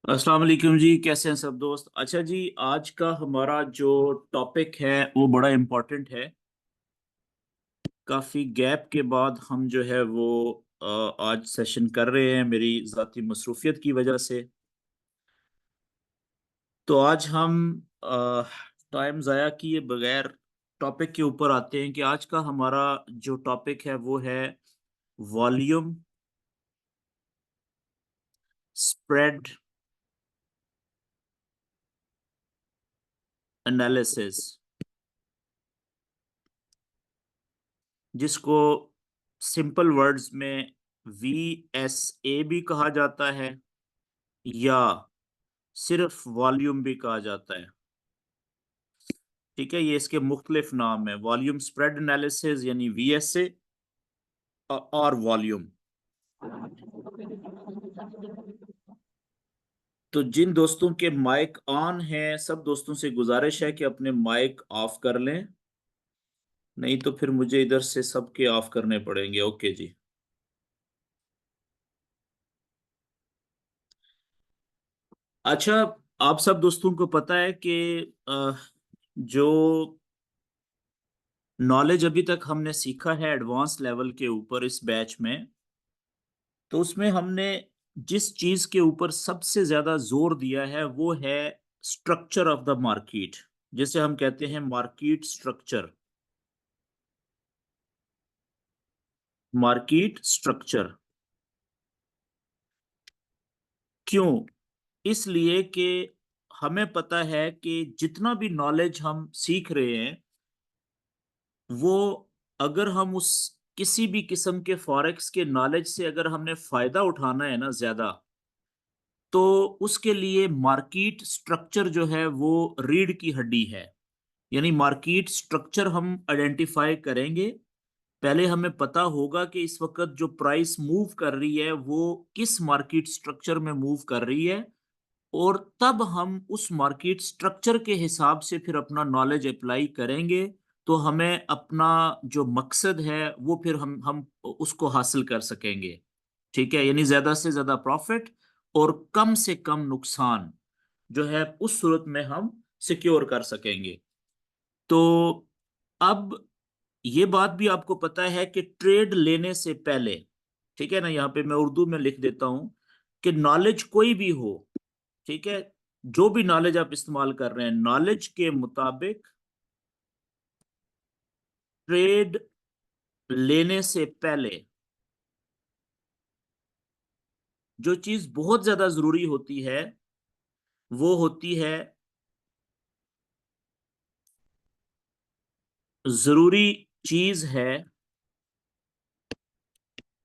अस्सलाम वालेकुम जी। कैसे हैं सब दोस्त? अच्छा जी, आज का हमारा जो टॉपिक है वो बड़ा इम्पोर्टेंट है। काफ़ी गैप के बाद हम जो है वो आज सेशन कर रहे हैं मेरी ज़ाती मसरूफियत की वजह से। तो आज हम टाइम ज़ाया किए बगैर टॉपिक के ऊपर आते हैं कि आज का हमारा जो टॉपिक है वो है वॉल्यूम स्प्रेड एनालिसिस, जिसको सिंपल वर्ड्स में VSA भी कहा जाता है या सिर्फ वॉल्यूम भी कहा जाता है। ठीक है, ये इसके मुख्तलिफ नाम है, वॉल्यूम स्प्रेड एनालिसिस यानी VSA और वॉल्यूम। तो जिन दोस्तों के माइक ऑन हैं, सब दोस्तों से गुजारिश है कि अपने माइक ऑफ कर लें, नहीं तो फिर मुझे इधर से सबके ऑफ करने पड़ेंगे। ओके जी। अच्छा, आप सब दोस्तों को पता है कि जो नॉलेज अभी तक हमने सीखा है एडवांस लेवल के ऊपर इस बैच में, तो उसमें हमने जिस चीज के ऊपर सबसे ज्यादा जोर दिया है वो है स्ट्रक्चर ऑफ द मार्केट, जिसे हम कहते हैं मार्केट स्ट्रक्चर। मार्केट स्ट्रक्चर क्यों? इसलिए कि हमें पता है कि जितना भी नॉलेज हम सीख रहे हैं वो, अगर हम उस किसी भी किस्म के फॉरेक्स के नॉलेज से अगर हमने फायदा उठाना है ना ज्यादा, तो उसके लिए मार्केट स्ट्रक्चर जो है वो रीढ़ की हड्डी है। यानी मार्केट स्ट्रक्चर हम आइडेंटिफाई करेंगे। पहले हमें पता होगा कि इस वक्त जो प्राइस मूव कर रही है वो किस मार्केट स्ट्रक्चर में मूव कर रही है, और तब हम उस मार्केट स्ट्रक्चर के हिसाब से फिर अपना नॉलेज अप्लाई करेंगे। तो हमें अपना जो मकसद है वो फिर हम उसको हासिल कर सकेंगे। ठीक है, यानी ज्यादा से ज्यादा प्रॉफिट और कम से कम नुकसान जो है उस सूरत में हम सिक्योर कर सकेंगे। तो अब ये बात भी आपको पता है कि ट्रेड लेने से पहले, ठीक है ना, यहाँ पे मैं उर्दू में लिख देता हूं कि नॉलेज कोई भी हो, ठीक है, जो भी नॉलेज आप इस्तेमाल कर रहे हैं, नॉलेज के मुताबिक ट्रेड लेने से पहले जो चीज बहुत ज्यादा जरूरी होती है वो होती है, जरूरी चीज है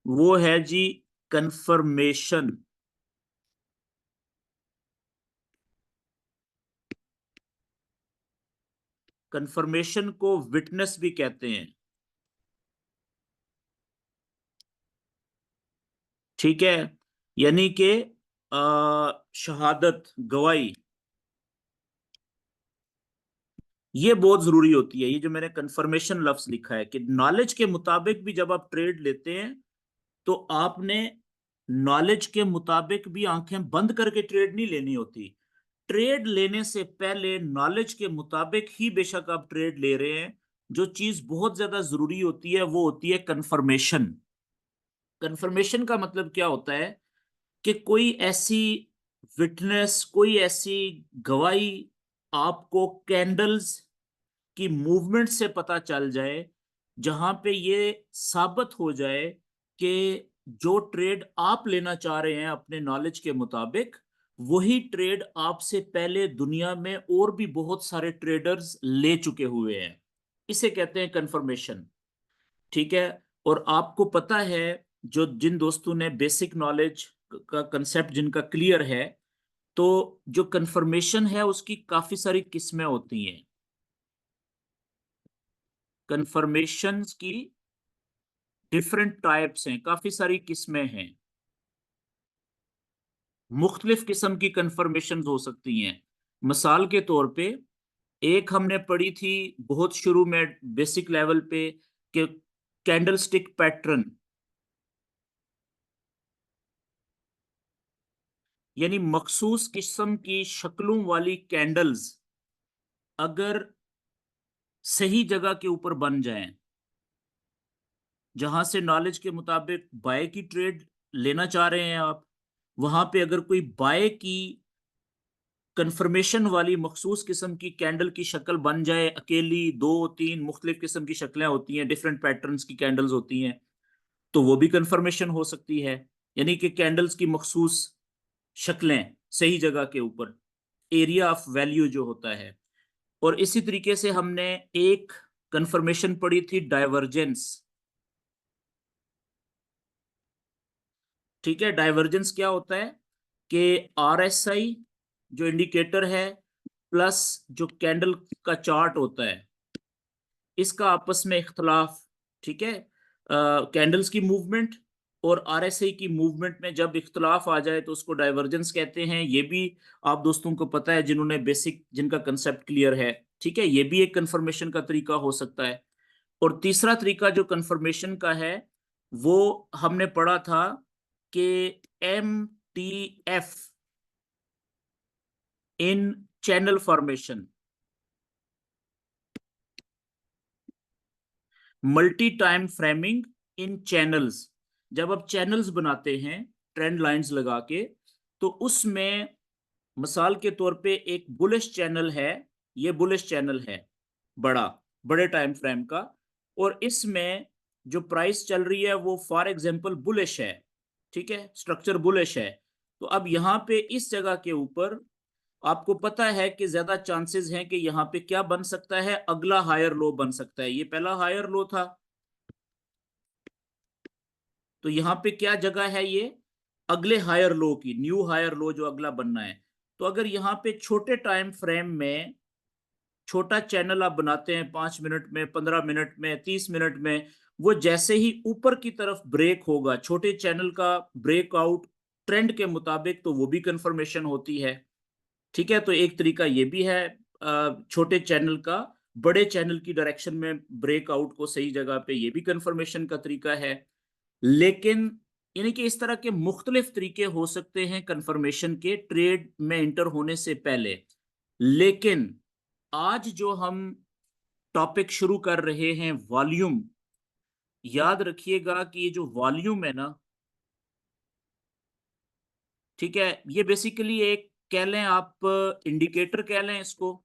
वो है जी कंफर्मेशन। कंफर्मेशन को विटनेस भी कहते हैं। ठीक है, यानी कि शहादत, गवाही, ये बहुत जरूरी होती है। ये जो मैंने कंफर्मेशन लफ्ज लिखा है कि नॉलेज के मुताबिक भी जब आप ट्रेड लेते हैं तो आपने नॉलेज के मुताबिक भी आंखें बंद करके ट्रेड नहीं लेनी होती। ट्रेड लेने से पहले नॉलेज के मुताबिक ही बेशक आप ट्रेड ले रहे हैं। जो चीज बहुत ज्यादा जरूरी होती है वो होती है कंफर्मेशन। कंफर्मेशन का मतलब क्या होता है कि कोई ऐसी विटनेस, कोई ऐसी गवाही आपको कैंडल्स की मूवमेंट से पता चल जाए, जहां पे ये साबित हो जाए कि जो ट्रेड आप लेना चाह रहे हैं अपने नॉलेज के मुताबिक, वही ट्रेड आपसे पहले दुनिया में और भी बहुत सारे ट्रेडर्स ले चुके हुए हैं। इसे कहते हैं कंफर्मेशन। ठीक है, और आपको पता है, जो जिन दोस्तों ने बेसिक नॉलेज का कंसेप्ट जिनका क्लियर है, तो जो कंफर्मेशन है उसकी काफी सारी किस्में होती हैं। कंफर्मेशंस की डिफरेंट टाइप्स हैं, काफी सारी किस्में हैं। मुख्तलिफ किस्म की कंफर्मेशन हो सकती हैं। मिसाल के तौर पे एक हमने पढ़ी थी बहुत शुरू में बेसिक लेवल पे कि कैंडलस्टिक पैटर्न। यानी मखसूस किस्म की शक्लों वाली कैंडल्स अगर सही जगह के ऊपर बन जाएं, जहां से नॉलेज के मुताबिक बाय की ट्रेड लेना चाह रहे हैं आप, वहां पे अगर कोई बाय की कंफर्मेशन वाली मखसूस किस्म की कैंडल की शक्ल बन जाए, अकेली दो तीन मुख्तलिफ किस्म की शक्लें होती हैं, डिफरेंट पैटर्न्स की कैंडल्स होती हैं, तो वो भी कंफर्मेशन हो सकती है। यानी कि कैंडल्स की मखसूस शक्लें सही जगह के ऊपर, एरिया ऑफ वैल्यू जो होता है। और इसी तरीके से हमने एक कंफर्मेशन पढ़ी थी, डाइवर्जेंस। ठीक है, डाइवर्जेंस क्या होता है कि आरएसआई जो इंडिकेटर है प्लस जो कैंडल का चार्ट होता है, इसका आपस में इख्तलाफ। ठीक है, कैंडल्स की मूवमेंट और आरएसआई की मूवमेंट में जब इख्तलाफ आ जाए तो उसको डाइवर्जेंस कहते हैं। ये भी आप दोस्तों को पता है जिन्होंने बेसिक, जिनका कंसेप्ट क्लियर है। ठीक है, ये भी एक कंफर्मेशन का तरीका हो सकता है। और तीसरा तरीका जो कंफर्मेशन का है, वो हमने पढ़ा था कि MTF in channel formation, multi time framing in channels. जब आप चैनल्स बनाते हैं ट्रेंड लाइंस लगा के, तो उसमें मिसाल के तौर पे एक बुलिश चैनल है, ये बुलिश चैनल है बड़ा, बड़े टाइम फ्रेम का, और इसमें जो प्राइस चल रही है वो फॉर एग्जांपल बुलिश है। ठीक है, स्ट्रक्चर बुलिश है। तो अब यहाँ पे इस जगह के ऊपर आपको पता है कि ज्यादा चांसेस हैं कि यहाँ पे क्या बन सकता है, अगला हायर लो बन सकता है। ये पहला हायर लो था, तो यहाँ पे क्या जगह है, ये अगले हायर लो की, न्यू हायर लो जो अगला बनना है। तो अगर यहाँ पे छोटे टाइम फ्रेम में छोटा चैनल आप बनाते हैं, 5 मिनट में, 15 मिनट में, 30 मिनट में, वो जैसे ही ऊपर की तरफ ब्रेक होगा, छोटे चैनल का ब्रेकआउट ट्रेंड के मुताबिक, तो वो भी कंफर्मेशन होती है। ठीक है, तो एक तरीका ये भी है छोटे चैनल का बड़े चैनल की डायरेक्शन में ब्रेकआउट को सही जगह पे, ये भी कंफर्मेशन का तरीका है। लेकिन यानी कि इस तरह के मुख्तलिफ तरीके हो सकते हैं कंफर्मेशन के, ट्रेड में इंटर होने से पहले। लेकिन आज जो हम टॉपिक शुरू कर रहे हैं, वॉल्यूम, याद रखिएगा कि ये जो वॉल्यूम है ना, ठीक है, ये बेसिकली एक कह लें आप, इंडिकेटर कह लें इसको,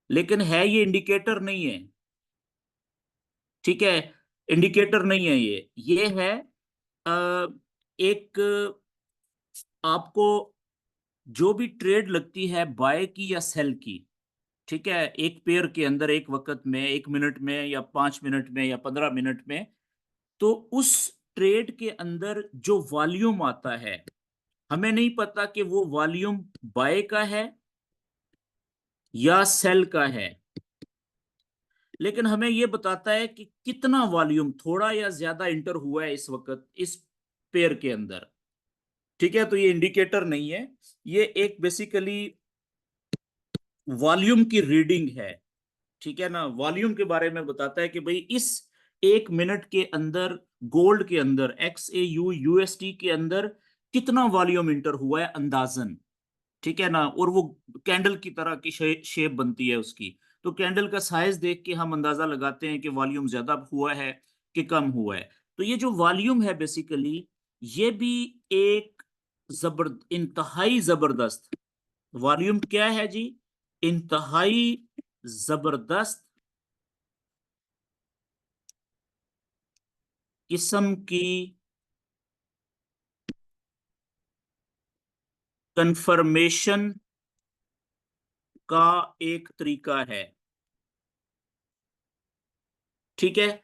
लेकिन है ये इंडिकेटर नहीं है। ठीक है, इंडिकेटर नहीं है ये है एक, आपको जो भी ट्रेड लगती है बाय की या सेल की, ठीक है, एक पेयर के अंदर एक वक्त में, 1 मिनट में या 5 मिनट में या 15 मिनट में, तो उस ट्रेड के अंदर जो वॉल्यूम आता है, हमें नहीं पता कि वो वॉल्यूम बाय का है या सेल का है, लेकिन हमें ये बताता है कि कितना वॉल्यूम, थोड़ा या ज्यादा इंटर हुआ है इस वक्त इस पेयर के अंदर। ठीक है, तो ये इंडिकेटर नहीं है, ये एक बेसिकली वॉल्यूम की रीडिंग है। ठीक है ना, वॉल्यूम के बारे में बताता है कि भाई इस 1 मिनट के अंदर गोल्ड के अंदर, XAU USD के अंदर कितना वॉल्यूम इंटर हुआ है अंदाजन। ठीक है ना, और वो कैंडल की तरह की शेप बनती है उसकी, तो कैंडल का साइज देख के हम अंदाजा लगाते हैं कि वॉल्यूम ज्यादा हुआ है कि कम हुआ है। तो ये जो वॉल्यूम है बेसिकली, ये भी एक इंतहाई जबरदस्त, वॉल्यूम क्या है जी, इंतहाई जबरदस्त किस्म की कंफर्मेशन का एक तरीका है। ठीक है,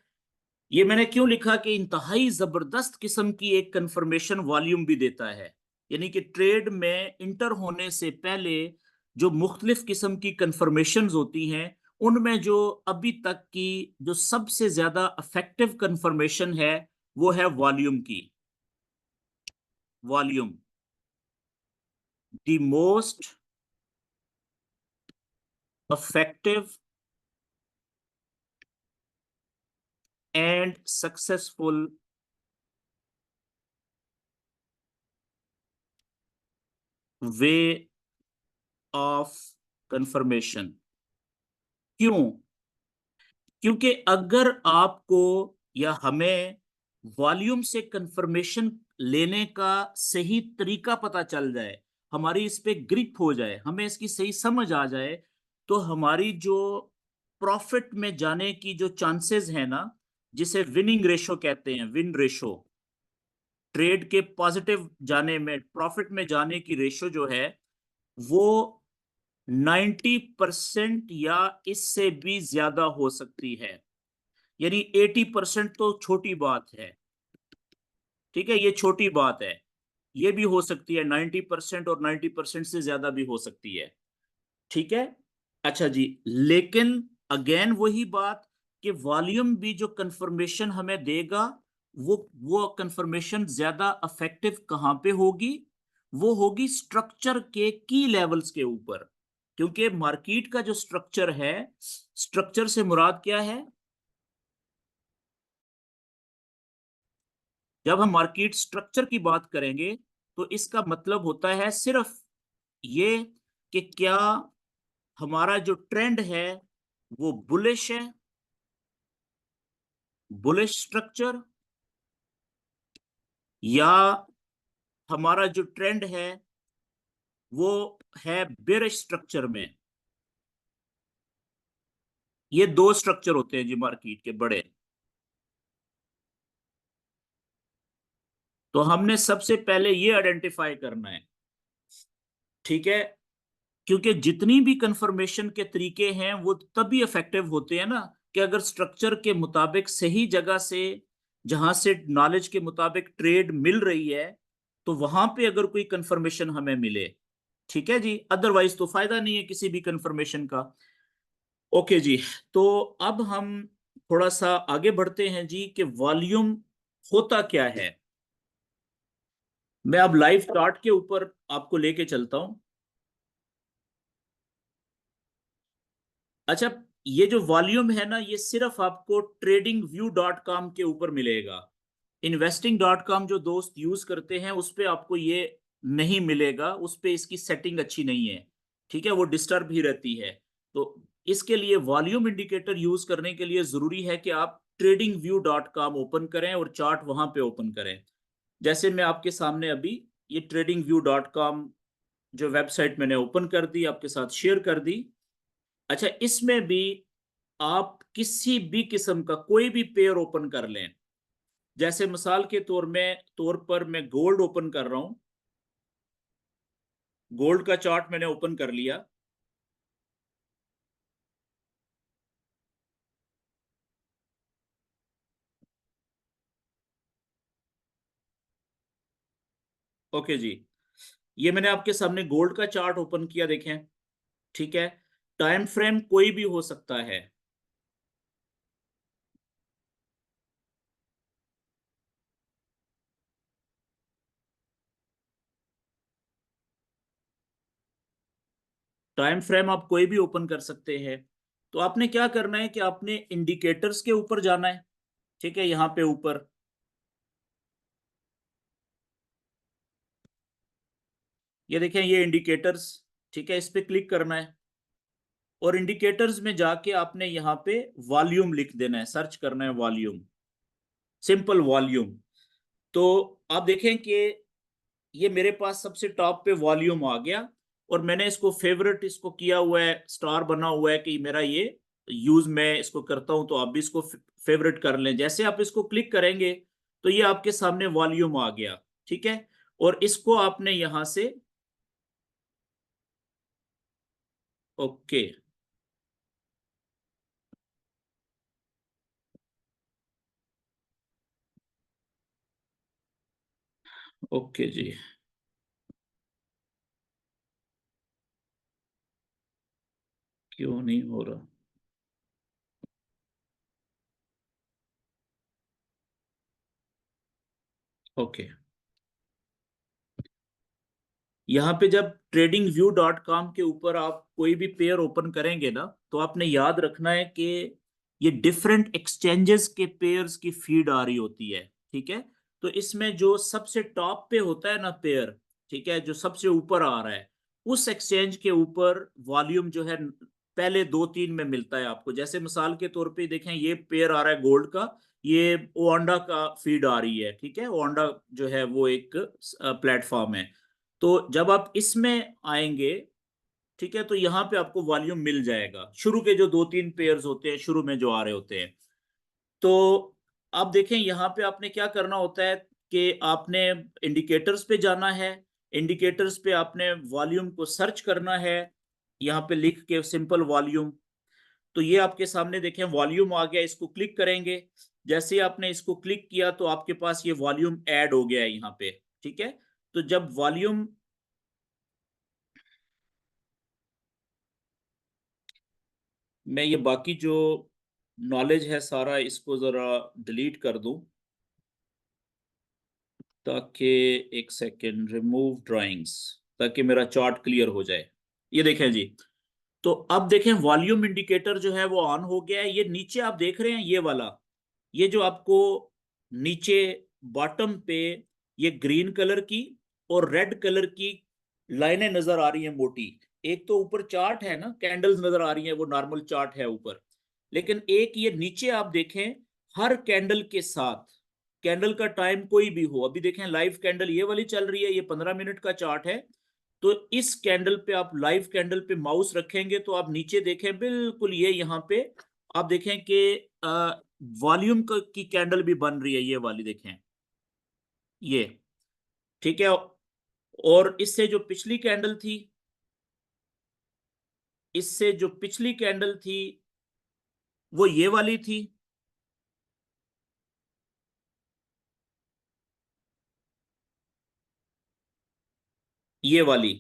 ये मैंने क्यों लिखा कि इंतहाई जबरदस्त किस्म की एक कंफर्मेशन वॉल्यूम भी देता है। यानी कि ट्रेड में इंटर होने से पहले जो मुख्तलिफ किस्म की कंफर्मेशंस होती हैं, उनमें जो अभी तक की जो सबसे ज्यादा इफेक्टिव कंफर्मेशन है, वो है वॉल्यूम की। Volume, the most effective and successful way of confirmation. क्यों? क्योंकि अगर आपको या हमें वॉल्यूम से कंफर्मेशन लेने का सही तरीका पता चल जाए, हमारी इस पे ग्रिप हो जाए, हमें इसकी सही समझ आ जाए, तो हमारी जो प्रॉफिट में जाने की जो चांसेस है ना, जिसे विनिंग रेशो कहते हैं, विन रेशो, ट्रेड के पॉजिटिव जाने में, प्रॉफिट में जाने की रेशो जो है, वो 90% या इससे भी ज्यादा हो सकती है। यानी 80% तो छोटी बात है। ठीक है, ये छोटी बात है। ये भी हो सकती है 90%, और 90% से ज्यादा भी हो सकती है। ठीक है। अच्छा जी, लेकिन अगेन वही बात कि वॉल्यूम भी जो कंफर्मेशन हमें देगा, वो कंफर्मेशन ज्यादा इफेक्टिव कहां पे होगी? वो होगी स्ट्रक्चर के की लेवल्स के ऊपर। क्योंकि मार्केट का जो स्ट्रक्चर है, स्ट्रक्चर से मुराद क्या है? जब हम मार्केट स्ट्रक्चर की बात करेंगे, तो इसका मतलब होता है सिर्फ ये कि क्या हमारा जो ट्रेंड है वो बुलिश है, बुलिश स्ट्रक्चर, या हमारा जो ट्रेंड है वो है बेरिश स्ट्रक्चर में। ये दो स्ट्रक्चर होते हैं जी मार्केट के बड़े। तो हमने सबसे पहले ये आइडेंटिफाई करना है। ठीक है। क्योंकि जितनी भी कंफर्मेशन के तरीके हैं वो तभी इफेक्टिव होते हैं ना, कि अगर स्ट्रक्चर के मुताबिक सही जगह से, जहां से नॉलेज के मुताबिक ट्रेड मिल रही है, तो वहां पे अगर कोई कंफर्मेशन हमें मिले, ठीक है जी, अदरवाइज तो फायदा नहीं है किसी भी कंफर्मेशन का। ओके जी। तो अब हम थोड़ा सा आगे बढ़ते हैं जी, कि वॉल्यूम होता क्या है। मैं अब लाइव चार्ट के ऊपर आपको लेके चलता हूं। अच्छा, ये जो वॉल्यूम है ना, ये सिर्फ आपको tradingview.com के ऊपर मिलेगा। investing.com जो दोस्त यूज करते हैं उस पे आपको ये नहीं मिलेगा, उस पे इसकी सेटिंग अच्छी नहीं है। ठीक है, वो डिस्टर्ब ही रहती है। तो इसके लिए वॉल्यूम इंडिकेटर यूज करने के लिए जरूरी है कि आप tradingview.com ओपन करें और चार्ट वहां पे ओपन करें। जैसे मैं आपके सामने अभी ये tradingview.com जो वेबसाइट मैंने ओपन कर दी, आपके साथ शेयर कर दी। अच्छा, इसमें भी आप किसी भी किस्म का कोई भी पेयर ओपन कर लें। जैसे मिसाल के तौर पर मैं गोल्ड ओपन कर रहा हूं। गोल्ड का चार्ट मैंने ओपन कर लिया। ओके जी, ये मैंने आपके सामने गोल्ड का चार्ट ओपन किया, देखें। ठीक है, टाइम फ्रेम कोई भी हो सकता है। टाइम फ्रेम आप कोई भी ओपन कर सकते हैं। तो आपने क्या करना है कि आपने इंडिकेटर्स के ऊपर जाना है। ठीक है, यहाँ पे ऊपर ये देखें, ये इंडिकेटर्स। ठीक है, इस पे क्लिक करना है, और इंडिकेटर्स में जाके आपने यहाँ पे वॉल्यूम लिख देना है, सर्च करना है वॉल्यूम, सिंपल वॉल्यूम। तो आप देखें कि ये मेरे पास सबसे टॉप पे वॉल्यूम आ गया, और मैंने इसको फेवरेट इसको किया हुआ है, स्टार बना हुआ है कि मेरा ये यूज मैं इसको करता हूं। तो आप भी इसको फेवरेट कर लें। जैसे आप इसको क्लिक करेंगे तो ये आपके सामने वॉल्यूम आ गया। ठीक है, और इसको आपने यहां से, ओके, ओके जी, क्यों नहीं हो रहा? ओके, यहाँ पे जब tradingview.com के ऊपर आप कोई भी पेयर ओपन करेंगे ना, तो आपने याद रखना है कि ये डिफरेंट एक्सचेंजेस के पेयर्स की फीड आ रही होती है। ठीक है, तो इसमें जो सबसे टॉप पे होता है ना पेयर, ठीक है, जो सबसे ऊपर आ रहा है, उस एक्सचेंज के ऊपर वॉल्यूम जो है पहले दो तीन में मिलता है आपको। जैसे मिसाल के तौर पे देखें, ये पेयर आ रहा है गोल्ड का, ये ओंडा का फीड आ रही है, ठीक है, ओंडा जो है वो एक प्लेटफॉर्म है। तो जब आप इसमें आएंगे, ठीक है, तो यहाँ पे आपको वॉल्यूम मिल जाएगा, शुरू के जो दो तीन पेयर्स होते हैं शुरू में जो आ रहे होते हैं। तो आप देखें यहाँ पे आपने क्या करना होता है कि आपने इंडिकेटर्स पे जाना है, इंडिकेटर्स पे आपने वॉल्यूम को सर्च करना है, यहाँ पे लिख के सिंपल वॉल्यूम। तो ये आपके सामने देखें वॉल्यूम आ गया, इसको क्लिक करेंगे। जैसे ही आपने इसको क्लिक किया तो आपके पास ये वॉल्यूम ऐड हो गया है यहाँ पे, ठीक है। तो जब वॉल्यूम, मैं ये बाकी जो नॉलेज है सारा इसको जरा डिलीट कर दूं, ताकि, एक सेकेंड, रिमूव ड्राइंग्स, ताकि मेरा चार्ट क्लियर हो जाए। ये देखें जी, तो अब देखें वॉल्यूम इंडिकेटर जो है वो ऑन हो गया है। ये नीचे आप देख रहे हैं ये वाला, ये जो आपको नीचे बॉटम पे ये ग्रीन कलर की और रेड कलर की लाइनें नजर आ रही हैं मोटी। एक तो ऊपर चार्ट है ना, कैंडल्स नजर आ रही हैं, वो नॉर्मल चार्ट है ऊपर। लेकिन एक ये नीचे आप देखें, हर कैंडल के साथ, कैंडल का टाइम कोई भी हो, अभी देखें लाइव कैंडल ये वाली चल रही है, ये 15 मिनट का चार्ट है। तो इस कैंडल पे आप, लाइव कैंडल पे माउस रखेंगे तो आप नीचे देखें बिल्कुल ये यहाँ पे आप देखें कि वॉल्यूम की कैंडल भी बन रही है, ये वाली देखें ये, ठीक है। और इससे जो पिछली कैंडल थी, इससे जो पिछली कैंडल थी वो ये वाली थी, ये वाली,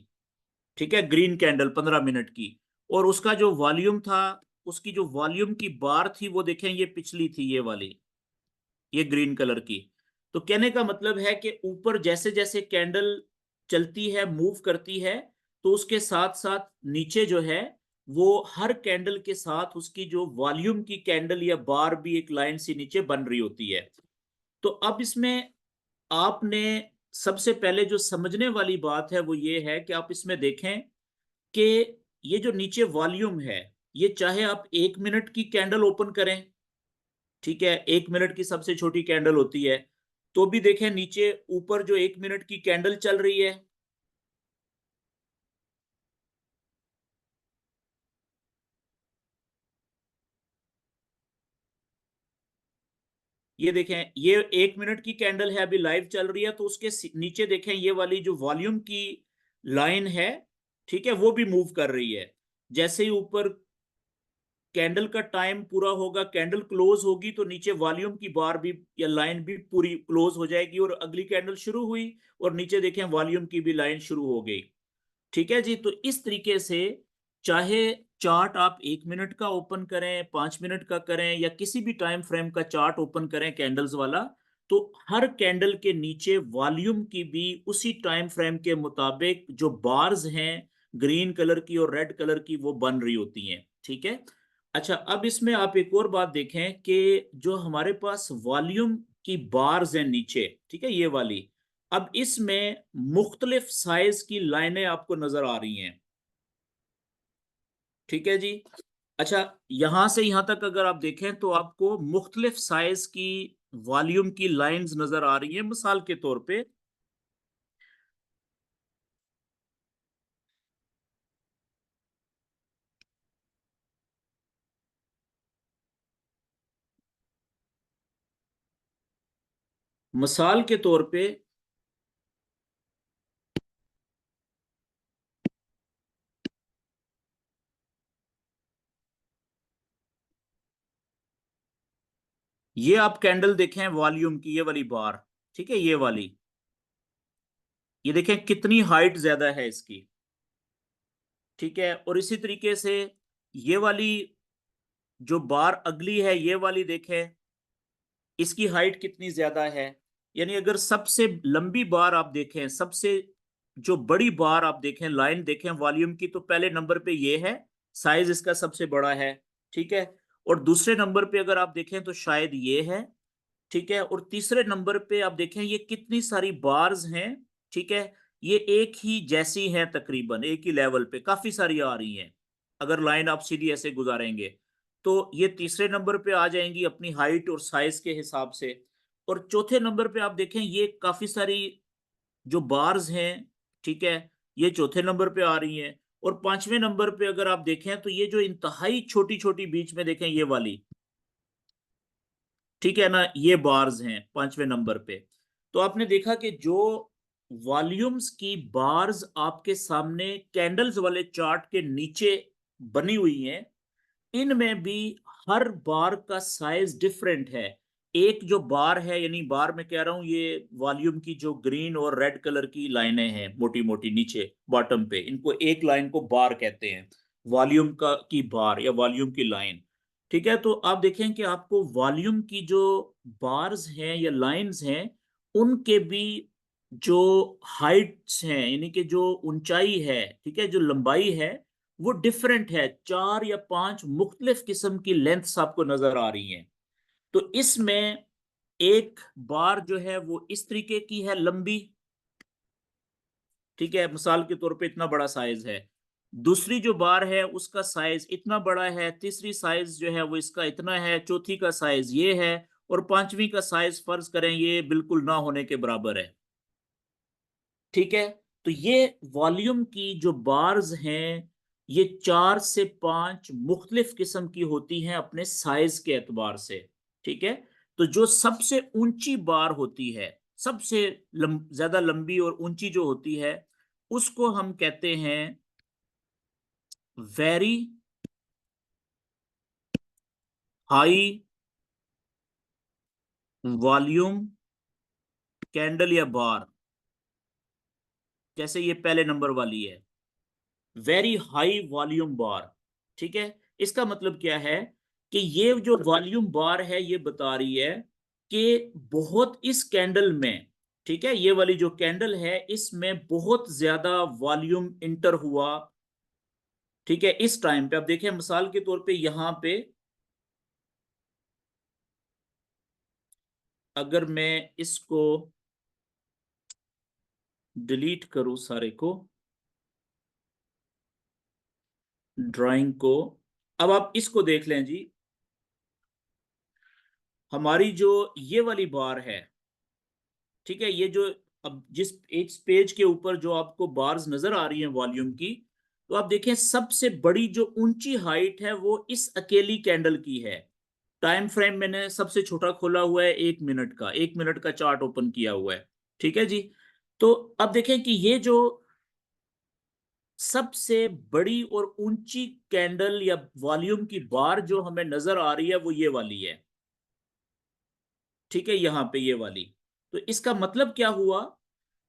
ठीक है, ग्रीन कैंडल 15 मिनट की। और उसका जो वॉल्यूम था, उसकी जो वॉल्यूम की बार थी वो देखें, ये पिछली थी ये वाली, ये ग्रीन कलर की। तो कहने का मतलब है कि ऊपर जैसे जैसे कैंडल चलती है, मूव करती है, तो उसके साथ साथ नीचे जो है वो हर कैंडल के साथ उसकी जो वॉल्यूम की कैंडल या बार भी एक लाइन से नीचे बन रही होती है। तो अब इसमें आपने सबसे पहले जो समझने वाली बात है वो ये है कि आप इसमें देखें कि ये जो नीचे वॉल्यूम है, ये चाहे आप 1 मिनट की कैंडल ओपन करें, ठीक है, 1 मिनट की सबसे छोटी कैंडल होती है, तो भी देखें नीचे ऊपर जो 1 मिनट की कैंडल चल रही है, ये देखें ये 1 मिनट की कैंडल है, अभी लाइव चल रही है, तो उसके नीचे देखें ये वाली जो वॉल्यूम की लाइन है, ठीक है, वो भी मूव कर रही है। जैसे ही ऊपर कैंडल का टाइम पूरा होगा, कैंडल क्लोज होगी, तो नीचे वॉल्यूम की बार भी या लाइन भी पूरी क्लोज हो जाएगी और अगली कैंडल शुरू हुई, और नीचे देखें वॉल्यूम की भी लाइन शुरू हो गई। ठीक है जी। तो इस तरीके से चाहे चार्ट आप 1 मिनट का ओपन करें, 5 मिनट का करें, या किसी भी टाइम फ्रेम का चार्ट ओपन करें कैंडल्स वाला, तो हर कैंडल के नीचे वॉल्यूम की भी उसी टाइम फ्रेम के मुताबिक जो बार्स हैं ग्रीन कलर की और रेड कलर की वो बन रही होती हैं, ठीक है। अच्छा, अब इसमें आप एक और बात देखें कि जो हमारे पास वॉल्यूम की बार्स हैं नीचे, ठीक है, ये वाली, अब इसमें मुख्तलिफ साइज की लाइनें आपको नजर आ रही हैं, ठीक है जी। अच्छा, यहां से यहां तक अगर आप देखें तो आपको मुख्तलिफ साइज की वॉल्यूम की लाइंस नजर आ रही हैं। मिसाल के तौर पे, मिसाल के तौर पे ये आप कैंडल देखें वॉल्यूम की, ये वाली बार, ठीक है, ये वाली, ये देखें कितनी हाइट ज्यादा है इसकी, ठीक है। और इसी तरीके से ये वाली जो बार अगली है, ये वाली देखें इसकी हाइट कितनी ज्यादा है। यानी अगर सबसे लंबी बार आप देखें, सबसे जो बड़ी बार आप देखें, लाइन देखें वॉल्यूम की, तो पहले नंबर पे ये है, साइज इसका सबसे बड़ा है, ठीक है। और दूसरे नंबर पे अगर आप देखें तो शायद ये है, ठीक है। और तीसरे नंबर पे आप देखें ये कितनी सारी बार्स हैं, ठीक है। ये एक ही जैसी हैं, तकरीबन एक ही लेवल पे काफी सारी आ रही हैं। अगर लाइन आप सीधी ऐसे गुजारेंगे तो ये तीसरे नंबर पे आ जाएंगी अपनी हाइट और साइज के हिसाब से। और चौथे नंबर पे आप देखें ये काफी सारी जो बार्स हैं, ठीक है, ये चौथे नंबर पे आ रही हैं। और पांचवें नंबर पे अगर आप देखें तो ये जो इंतहाई छोटी छोटी बीच में देखें ये वाली, ठीक है ना, ये बार्स हैं पांचवें नंबर पे। तो आपने देखा कि जो वॉल्यूम्स की बार्स आपके सामने कैंडल्स वाले चार्ट के नीचे बनी हुई हैं, इनमें भी हर बार का साइज डिफरेंट है। एक जो बार है, यानी बार मैं कह रहा हूं, ये वॉल्यूम की जो ग्रीन और रेड कलर की लाइनें हैं मोटी मोटी नीचे बॉटम पे, इनको एक लाइन को बार कहते हैं। वॉल्यूम का की बार या वॉल्यूम की लाइन, ठीक है। तो आप देखें कि आपको वॉल्यूम की जो बार्स हैं या लाइंस हैं, उनके भी जो हाइट्स हैं, यानी कि जो ऊंचाई है, ठीक है, जो लंबाई है, वो डिफरेंट है। चार या पांच मुख्तलिफ किस्म की लेंथ्स आपको नजर आ रही हैं। तो इसमें एक बार जो है वो इस तरीके की है, लंबी, ठीक है, मिसाल के तौर पे इतना बड़ा साइज है। दूसरी जो बार है उसका साइज इतना बड़ा है, तीसरी साइज जो है वो इसका इतना है, चौथी का साइज ये है, और पांचवी का साइज फर्ज करें ये बिल्कुल ना होने के बराबर है, ठीक है। तो ये वॉल्यूम की जो बार्स हैं, ये चार से पांच मुख्तलिफ किस्म की होती हैं अपने साइज के एतबार से, ठीक है। तो जो सबसे ऊंची बार होती है, सबसे ज्यादा लंबी और ऊंची जो होती है, उसको हम कहते हैं वेरी हाई वॉल्यूम कैंडल या बार। जैसे ये पहले नंबर वाली है, वेरी हाई वॉल्यूम बार, ठीक है। इसका मतलब क्या है कि ये जो वॉल्यूम बार है ये बता रही है कि बहुत इस कैंडल में, ठीक है, ये वाली जो कैंडल है इसमें बहुत ज्यादा वॉल्यूम इंटर हुआ, ठीक है, इस टाइम पे। अब देखिए मिसाल के तौर पे यहां पे अगर मैं इसको डिलीट करूं सारे को, ड्राइंग को, अब आप इसको देख लें जी। हमारी जो ये वाली बार है, ठीक है, ये जो अब जिस इस पेज के ऊपर जो आपको बार्स नजर आ रही हैं वॉल्यूम की, तो आप देखें सबसे बड़ी जो ऊंची हाइट है वो इस अकेली कैंडल की है। टाइम फ्रेम मैंने सबसे छोटा खोला हुआ है, 1 मिनट का, 1 मिनट का चार्ट ओपन किया हुआ है, ठीक है जी। तो अब देखें कि ये जो सबसे बड़ी और ऊंची कैंडल या वॉल्यूम की बार जो हमें नजर आ रही है वो ये वाली है, ठीक है, यहां पे ये वाली। तो इसका मतलब क्या हुआ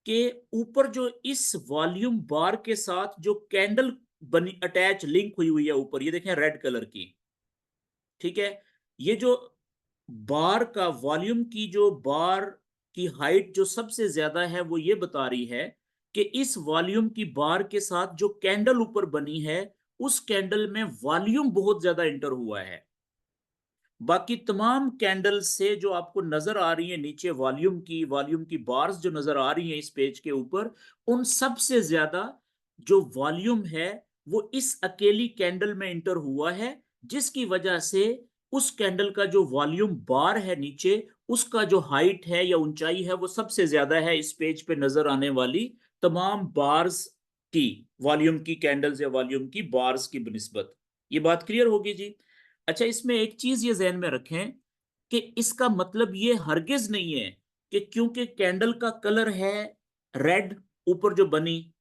कि ऊपर जो इस वॉल्यूम बार के साथ जो कैंडल बनी अटैच लिंक हुई हुई है ऊपर, ये देखें रेड कलर की, ठीक है, ये जो बार का वॉल्यूम की जो बार की हाइट जो सबसे ज्यादा है वो ये बता रही है कि इस वॉल्यूम की बार के साथ जो कैंडल ऊपर बनी है उस कैंडल में वॉल्यूम बहुत ज्यादा इंटर हुआ है। बाकी तमाम कैंडल से जो आपको नजर आ रही है नीचे वॉल्यूम की बार्स जो नजर आ रही हैं इस पेज के ऊपर, उन सब से ज्यादा जो वॉल्यूम है वो इस अकेली कैंडल में इंटर हुआ है, जिसकी वजह से उस कैंडल का जो वॉल्यूम बार है नीचे, उसका जो हाइट है या ऊंचाई है वो सबसे ज्यादा है इस पेज पे नजर आने वाली तमाम बार्स की, वॉल्यूम की कैंडल्स या वॉल्यूम की बार्स की बनिस्बत। ये बात क्लियर होगी जी। अच्छा, इसमें एक चीज ये जहन में रखें कि इसका मतलब ये हरगिज नहीं है कि क्योंकि कैंडल का कलर है रेड ऊपर जो बनी,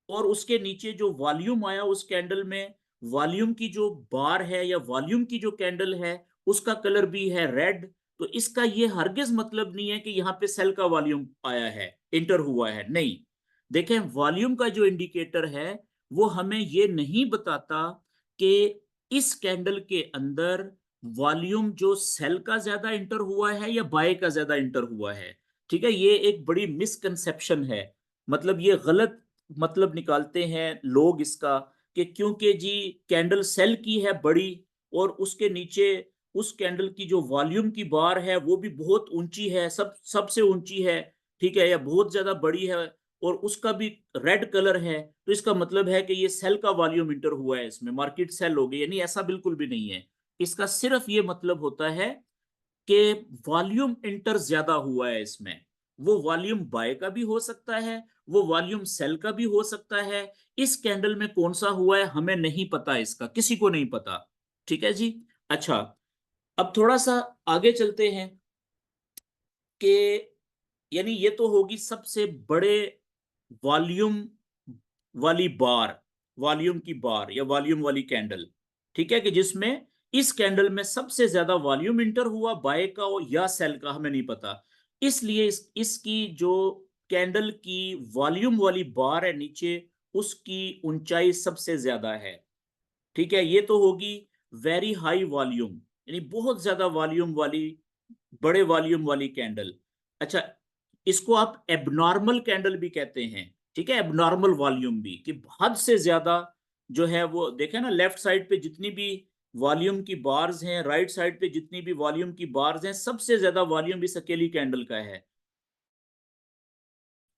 और उसके नीचे जो वॉल्यूम आया उस कैंडल में, वॉल्यूम की जो बार है या वॉल्यूम की जो कैंडल है उसका कलर भी है रेड, तो इसका ये हरगिज मतलब नहीं है कि यहाँ पे सेल का वॉल्यूम आया है, इंटर हुआ है, नहीं। देखें वॉल्यूम का जो इंडिकेटर है वो हमें ये नहीं बताता कि इस कैंडल के अंदर वॉल्यूम जो सेल का ज्यादा इंटर हुआ है या बाय का ज्यादा इंटर हुआ है, ठीक है। ये एक बड़ी मिसकंसेप्शन है, मतलब ये गलत मतलब निकालते हैं लोग इसका कि क्योंकि जी कैंडल सेल की है बड़ी और उसके नीचे उस कैंडल की जो वॉल्यूम की बार है वो भी बहुत ऊंची है, सबसे ऊंची है, ठीक है, या बहुत ज्यादा बड़ी है, और उसका भी रेड कलर है, तो इसका मतलब है कि ये सेल का वॉल्यूम इंटर हुआ है, इसमें मार्केट सेल हो गई, यानी ऐसा बिल्कुल भी नहीं है। इसका सिर्फ ये मतलब होता है कि वॉल्यूम इंटर ज्यादा हुआ है इसमें। वो वॉल्यूम बाय का भी हो सकता है, वो वॉल्यूम सेल का भी हो सकता है। इस कैंडल में कौन सा हुआ है हमें नहीं पता, इसका किसी को नहीं पता। ठीक है जी। अच्छा, अब थोड़ा सा आगे चलते हैं कि यानी ये तो होगी सबसे बड़े वॉल्यूम वाली बार, वॉल्यूम की बार या वॉल्यूम वाली कैंडल। ठीक है, कि जिसमें इस कैंडल में सबसे ज्यादा वॉल्यूम इंटर हुआ, बाय का हो या सेल का हमें नहीं पता। इसलिए इसकी जो कैंडल की वॉल्यूम वाली बार है नीचे, उसकी ऊंचाई सबसे ज्यादा है। ठीक है, ये तो होगी वेरी हाई वॉल्यूम, यानी बहुत ज्यादा वॉल्यूम वाली, बड़े वॉल्यूम वाली कैंडल। अच्छा, इसको आप एबनॉर्मल कैंडल भी कहते हैं। ठीक है, एबनॉर्मल वॉल्यूम भी, कि हद से ज्यादा जो है वो देखें ना, लेफ्ट साइड पे जितनी भी वॉल्यूम की बार्स हैं, राइट साइड पे जितनी भी वॉल्यूम की बार्स हैं, सबसे ज्यादा वॉल्यूम इस अकेली कैंडल का है।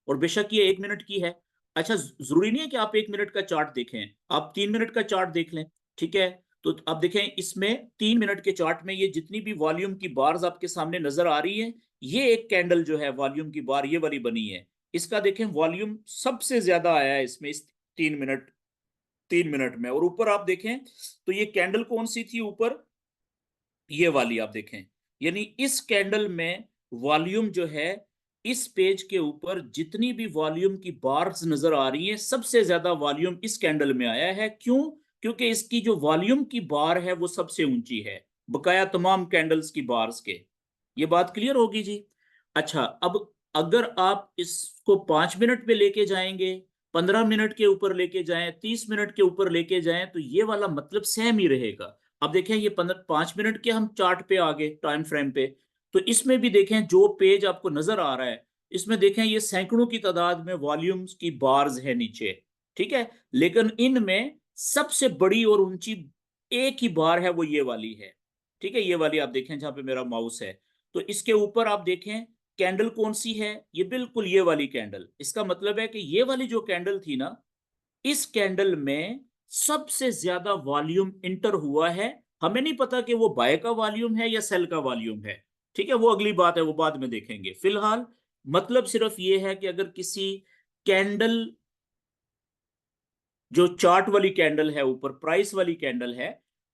और बेशक ये 1 मिनट की है। अच्छा, जरूरी नहीं है कि आप 1 मिनट का चार्ट देखें, आप 3 मिनट का चार्ट देख लें। ठीक है, तो आप देखें इसमें 3 मिनट के चार्ट में ये जितनी भी वॉल्यूम की बार्स आपके सामने नजर आ रही है, ये एक कैंडल जो है वॉल्यूम की बार ये वाली बनी है, इसका देखें वॉल्यूम सबसे ज्यादा आया है इसमें, इस 3 मिनट, 3 मिनट में। और ऊपर आप देखें तो ये कैंडल कौन सी थी ऊपर, ये वाली आप देखें। यानी इस कैंडल में वॉल्यूम जो है, इस पेज के ऊपर जितनी भी वॉल्यूम की बार्स नजर आ रही हैं, सबसे ज्यादा वॉल्यूम इस कैंडल में आया है। क्यों? क्योंकि इसकी जो वॉल्यूम की बार है वो सबसे ऊंची है बकाया तमाम कैंडल्स की बार्स के। ये बात क्लियर होगी जी। अच्छा, अब अगर आप इसको 5 मिनट पे लेके जाएंगे, 15 मिनट के ऊपर लेके जाएं, 30 मिनट के ऊपर लेके जाएं, तो ये वाला मतलब सेम ही रहेगा। अब देखें ये 5 मिनट के हम चार्ट पे आ गए, टाइम फ्रेम पे। तो इसमें भी देखें जो पेज आपको नजर आ रहा है, इसमें देखें ये सैकड़ों की तादाद में वॉल्यूम्स की बार्स है नीचे। ठीक है, लेकिन इनमें सबसे बड़ी और ऊंची एक ही बार है, वो ये वाली है। ठीक है, ये वाली आप देखें जहां पे मेरा माउस है, तो इसके ऊपर आप देखें कैंडल कौन सी है, ये बिल्कुल ये वाली कैंडल। इसका मतलब है कि ये वाली जो कैंडल थी ना, इस कैंडल में सबसे ज्यादा वॉल्यूम इंटर हुआ है। हमें नहीं पता कि वो बाय का वॉल्यूम है या सेल का वॉल्यूम है। ठीक है, वो अगली बात है, वो बाद में देखेंगे। फिलहाल मतलब सिर्फ ये है कि अगर किसी कैंडल, जो चार्ट वाली कैंडल है ऊपर, प्राइस वाली कैंडल है,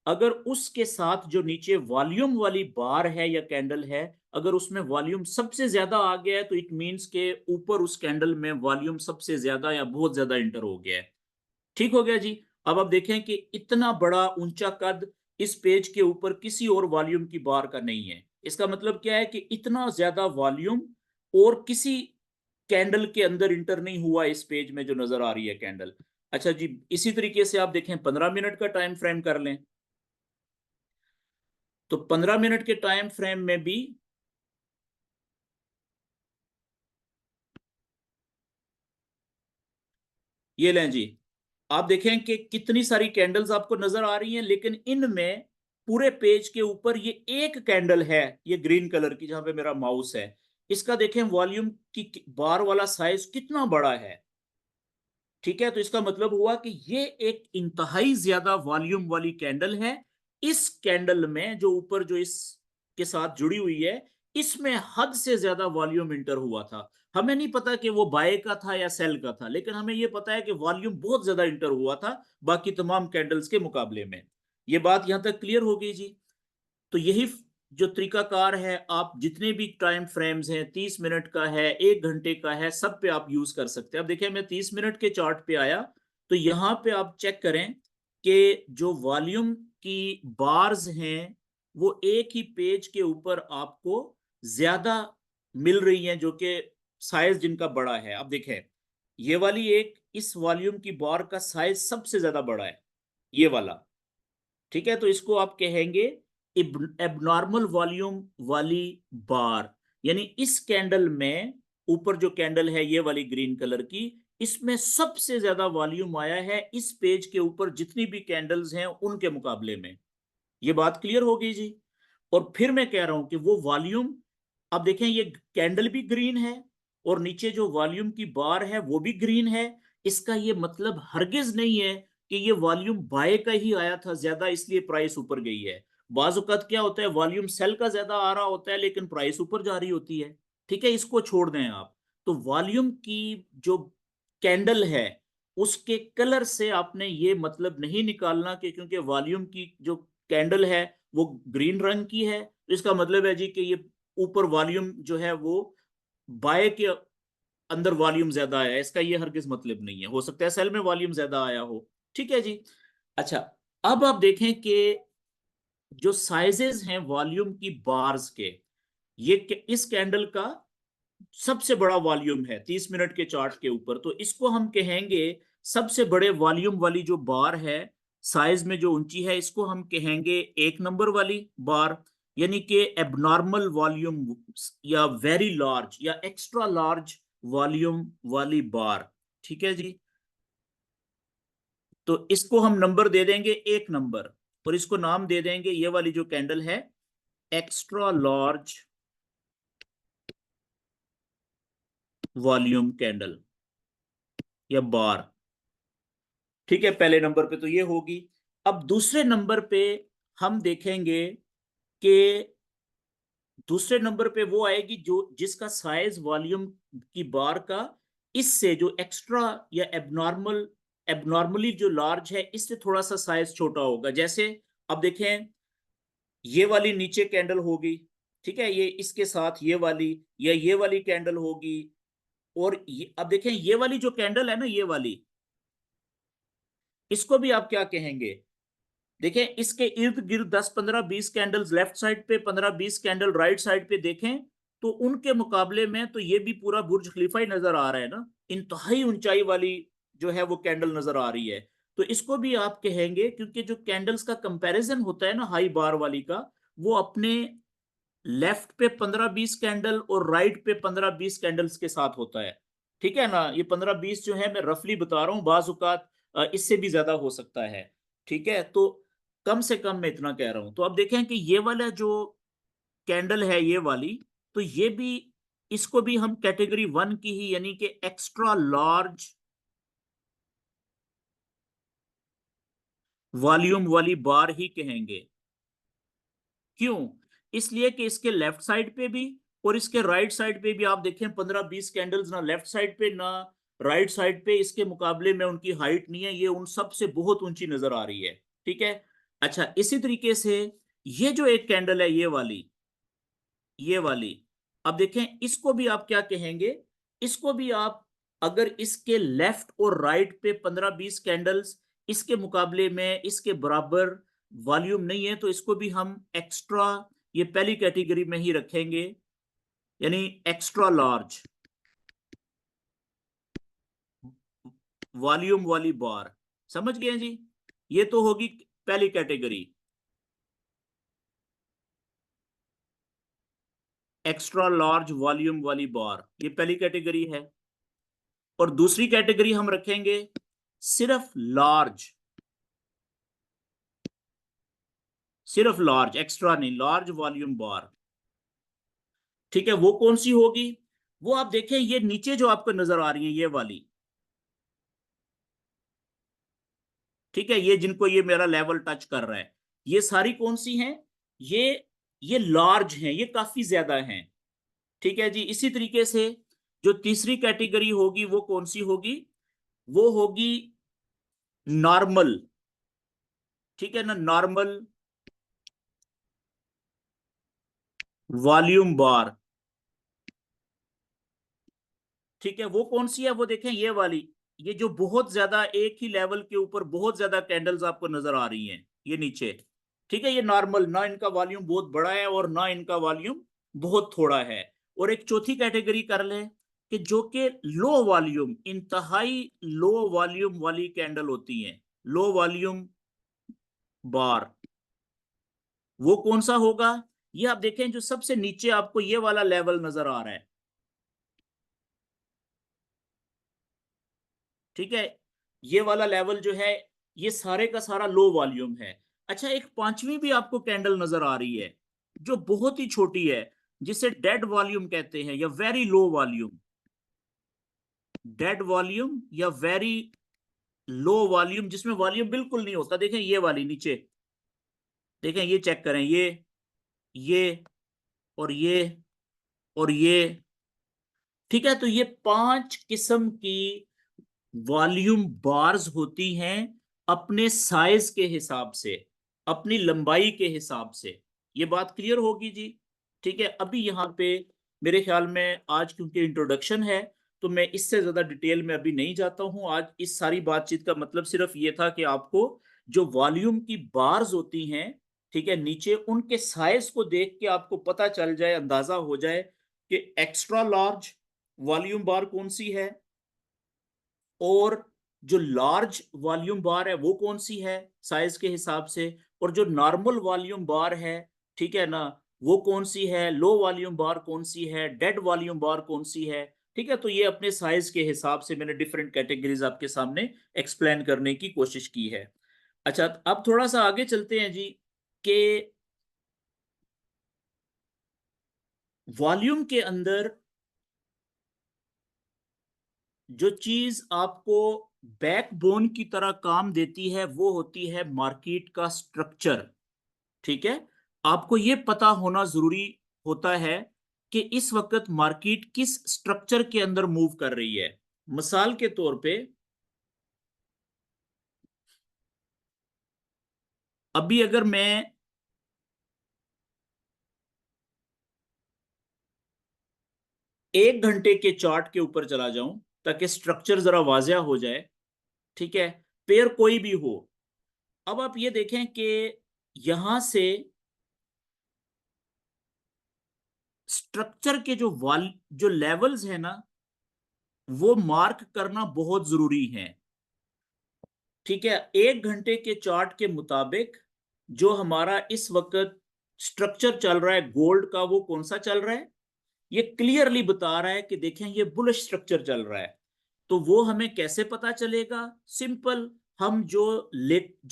अगर उसके साथ जो नीचे वॉल्यूम वाली बार है या कैंडल है, अगर उसमें वॉल्यूम सबसे ज्यादा आ गया है, तो इट मींस के ऊपर उस कैंडल में वॉल्यूम सबसे ज्यादा या बहुत ज्यादा इंटर हो गया है। ठीक हो गया जी। अब आप देखें कि इतना बड़ा ऊंचा कद इस पेज के ऊपर किसी और वॉल्यूम की बार का नहीं है। इसका मतलब क्या है कि इतना ज्यादा वॉल्यूम और किसी कैंडल के अंदर इंटर नहीं हुआ इस पेज में जो नजर आ रही है कैंडल। अच्छा जी, इसी तरीके से आप देखें 15 मिनट का टाइम फ्रेम कर लें, तो 15 मिनट के टाइम फ्रेम में भी ये लें जी, आप देखें कि कितनी सारी कैंडल्स आपको नजर आ रही हैं, लेकिन इनमें पूरे पेज के ऊपर ये एक कैंडल है, ये ग्रीन कलर की जहां पे मेरा माउस है। इसका देखें वॉल्यूम की बार वाला साइज कितना बड़ा है। ठीक है, तो इसका मतलब हुआ कि ये एक इंतहाई ज्यादा वॉल्यूम वाली कैंडल है। इस कैंडल में जो ऊपर जो इस के साथ जुड़ी हुई है, इसमें हद से ज्यादा वॉल्यूम इंटर हुआ था। हमें नहीं पता कि वो बाय का था या सेल का था, लेकिन हमें यह पता है कि वॉल्यूम बहुत ज्यादा इंटर हुआ था बाकी तमाम कैंडल्स के मुकाबले में। ये बात यहां तक क्लियर हो गई जी। तो यही जो तरीकाकार है, आप जितने भी टाइम फ्रेम्स हैं, 30 मिनट का है, 1 घंटे का है, सब पे आप यूज कर सकते हैं। अब देखिए मैं 30 मिनट के चार्ट पे आया, तो यहां पे आप चेक करें कि जो वॉल्यूम की बार्स हैं, वो एक ही पेज के ऊपर आपको ज्यादा मिल रही हैं, जो कि साइज जिनका बड़ा है। अब देखें ये वाली एक, इस वॉल्यूम की बार का साइज सबसे ज्यादा बड़ा है, ये वाला। ठीक है, तो इसको आप कहेंगे एबनॉर्मल वॉल्यूम वाली बार। यानी इस कैंडल में ऊपर जो कैंडल है ये वाली ग्रीन कलर की, इसमें सबसे ज्यादा वॉल्यूम आया है इस पेज के ऊपर जितनी भी कैंडल्स हैं उनके मुकाबले में। ये बात क्लियर हो गई जी। और फिर मैं कह रहा हूं कि वो वॉल्यूम, अब देखें ये कैंडल भी ग्रीन है और नीचे जो वॉल्यूम की बार है वो भी ग्रीन है, इसका ये मतलब हरगिज नहीं है कि ये वॉल्यूम बाय का ही आया था ज्यादा इसलिए प्राइस ऊपर गई है। बाजुकात क्या होता है, वॉल्यूम सेल का ज्यादा आ रहा होता है लेकिन प्राइस ऊपर जा रही होती है। ठीक है, इसको छोड़ दें आप। तो वॉल्यूम की जो कैंडल है उसके कलर से आपने ये मतलब नहीं निकालना कि क्योंकि वॉल्यूम की जो कैंडल है वो ग्रीन रंग की है तो इसका मतलब है जी कि ये ऊपर वॉल्यूम जो है वो बाय के अंदर वॉल्यूम ज्यादा आया है, इसका ये हरगिज मतलब नहीं है। हो सकता है सेल में वॉल्यूम ज्यादा आया हो। ठीक है जी। अच्छा, अब आप देखें कि जो साइजेस हैं वॉल्यूम की बार्स के, ये इस कैंडल का सबसे बड़ा वॉल्यूम है 30 मिनट के चार्ट के ऊपर, तो इसको हम कहेंगे सबसे बड़े वॉल्यूम वाली जो बार है साइज में जो ऊंची है इसको हम कहेंगे 1 नंबर वाली बार, यानी कि एबनॉर्मल वॉल्यूम या वेरी लार्ज या एक्स्ट्रा लार्ज वॉल्यूम वाली बार। ठीक है जी। तो इसको हम नंबर दे देंगे 1 नंबर और इसको नाम दे देंगे ये वाली जो कैंडल है एक्स्ट्रा लार्ज वॉल्यूम कैंडल या बार। ठीक है, पहले नंबर पे तो ये होगी। अब दूसरे नंबर पे हम देखेंगे कि दूसरे नंबर पे वो आएगी जो जिसका साइज वॉल्यूम की बार का इससे जो एक्स्ट्रा या एबनॉर्मल एबनॉर्मली जो लार्ज है इससे थोड़ा सा साइज छोटा होगा। जैसे अब देखें ये वाली नीचे कैंडल होगी, ठीक है, ये इसके साथ ये वाली या ये वाली कैंडल होगी। और अब देखें ये वाली जो कैंडल है ना, ये वाली, इसको भी आप क्या कहेंगे? देखें इसके इर्द गिर्द 10 15 20 कैंडल्स लेफ्ट साइड पे, 15 20 कैंडल राइट साइड पे देखें तो उनके मुकाबले में तो ये भी पूरा बुर्ज खलीफा ही नजर आ रहा है ना, इंतहाई ऊंचाई वाली जो है वो कैंडल नजर आ रही है। तो इसको भी आप कहेंगे क्योंकि जो कैंडल्स का कंपैरिजन होता है ना हाई बार वाली का, वो अपने लेफ्ट पे 15 20 कैंडल और राइट पे 15 20 कैंडल्स के साथ होता है। ठीक है ना, ये 15 20 जो है मैं रफली बता रहा हूँ, बाज औकात इससे भी ज्यादा हो सकता है। ठीक है, तो कम से कम मैं इतना कह रहा हूं। तो अब देखें कि ये वाला जो कैंडल है ये वाली, तो ये भी, इसको भी हम कैटेगरी 1 की ही यानी कि एक्स्ट्रा लार्ज वॉल्यूम वाली बार ही कहेंगे। क्यों? इसलिए कि इसके लेफ्ट साइड पे भी और इसके राइट साइड पे भी आप देखें 15 20 कैंडल्स ना लेफ्ट साइड पे ना राइट साइड पे इसके मुकाबले में उनकी हाइट नहीं है, ये उन सब से बहुत ऊंची नजर आ रही है। ठीक है। अच्छा, इसी तरीके से ये जो एक कैंडल है ये वाली, अब देखें इसको भी आप क्या कहेंगे? इसको भी आप, अगर इसके लेफ्ट और राइट पे 15 20 कैंडल्स इसके मुकाबले में इसके बराबर वॉल्यूम नहीं है तो इसको भी हम एक्स्ट्रा, ये पहली कैटेगरी में ही रखेंगे, यानी एक्स्ट्रा लार्ज वॉल्यूम वाली बार। समझ गए जी? ये तो होगी पहली कैटेगरी, एक्स्ट्रा लार्ज वॉल्यूम वाली बार, ये पहली कैटेगरी है। और दूसरी कैटेगरी हम रखेंगे सिर्फ लार्ज, सिर्फ लार्ज, एक्स्ट्रा नहीं, लार्ज वॉल्यूम बार। ठीक है, वो कौन सी होगी? वो आप देखें ये नीचे जो आपको नजर आ रही है ये वाली, ठीक है, ये जिनको ये मेरा लेवल टच कर रहा है, ये सारी कौन सी हैं? ये ये लार्ज हैं, ये काफी ज्यादा हैं। ठीक है जी। इसी तरीके से जो तीसरी कैटेगरी होगी वो कौन सी होगी? वो होगी नॉर्मल। ठीक है ना, नॉर्मल वॉल्यूम बार। ठीक है, वो कौन सी है? वो देखें ये वाली, ये जो बहुत ज्यादा एक ही लेवल के ऊपर बहुत ज्यादा कैंडल्स आपको नजर आ रही हैं ये नीचे। ठीक है, ये नॉर्मल, ना इनका वॉल्यूम बहुत बड़ा है और ना इनका वॉल्यूम बहुत थोड़ा है। और एक चौथी कैटेगरी कर लें कि जो कि लो वॉल्यूम, इंतहाई लो वॉल्यूम वाली कैंडल होती हैं, लो वॉल्यूम बार, वो कौन सा होगा? ये आप देखें जो सबसे नीचे आपको ये वाला लेवल नजर आ रहा है। ठीक है, ये वाला लेवल जो है ये सारे का सारा लो वॉल्यूम है। अच्छा, एक पांचवी भी आपको कैंडल नजर आ रही है जो बहुत ही छोटी है, जिसे डेड वॉल्यूम कहते हैं या very low volume. Dead volume या वेरी लो वॉल्यूम, जिसमें वॉल्यूम बिल्कुल नहीं होता। देखें ये वाली नीचे, देखें ये चेक करें, ये और ये और ये। ठीक है, तो ये 5 किस्म की वॉल्यूम बार्स होती हैं अपने साइज के हिसाब से, अपनी लंबाई के हिसाब से। ये बात क्लियर होगी जी। ठीक है, अभी यहाँ पे मेरे ख्याल में आज क्योंकि इंट्रोडक्शन है तो मैं इससे ज्यादा डिटेल में अभी नहीं जाता हूँ। आज इस सारी बातचीत का मतलब सिर्फ ये था कि आपको जो वॉल्यूम की बार्स होती हैं, ठीक है, नीचे उनके साइज को देख के आपको पता चल जाए, अंदाजा हो जाए कि एक्स्ट्रा लार्ज वॉल्यूम बार कौन सी है और जो लार्ज वॉल्यूम बार है वो कौन सी है साइज के हिसाब से, और जो नॉर्मल वॉल्यूम बार है, ठीक है ना, वो कौन सी है, लो वॉल्यूम बार कौन सी है, डेड वॉल्यूम बार कौन सी है। ठीक है, तो ये अपने साइज के हिसाब से मैंने डिफरेंट कैटेगरीज आपके सामने एक्सप्लेन करने की कोशिश की है। अच्छा, अब थोड़ा सा आगे चलते हैं जी कि वॉल्यूम के अंदर जो चीज आपको बैकबोन की तरह काम देती है वो होती है मार्केट का स्ट्रक्चर। ठीक है, आपको ये पता होना जरूरी होता है कि इस वक्त मार्केट किस स्ट्रक्चर के अंदर मूव कर रही है। मिसाल के तौर पे अभी अगर मैं 1 घंटे के चार्ट के ऊपर चला जाऊं ताकि स्ट्रक्चर जरा वाजिया हो जाए। ठीक है, पेयर कोई भी हो। अब आप ये देखें कि यहां से स्ट्रक्चर के जो लेवल्स है ना, वो मार्क करना बहुत जरूरी है। ठीक है, 1 घंटे के चार्ट के मुताबिक जो हमारा इस वक्त स्ट्रक्चर चल रहा है गोल्ड का, वो कौन सा चल रहा है, ये क्लियरली बता रहा है कि देखें ये बुलिश स्ट्रक्चर चल रहा है। तो वो हमें कैसे पता चलेगा? सिंपल, हम जो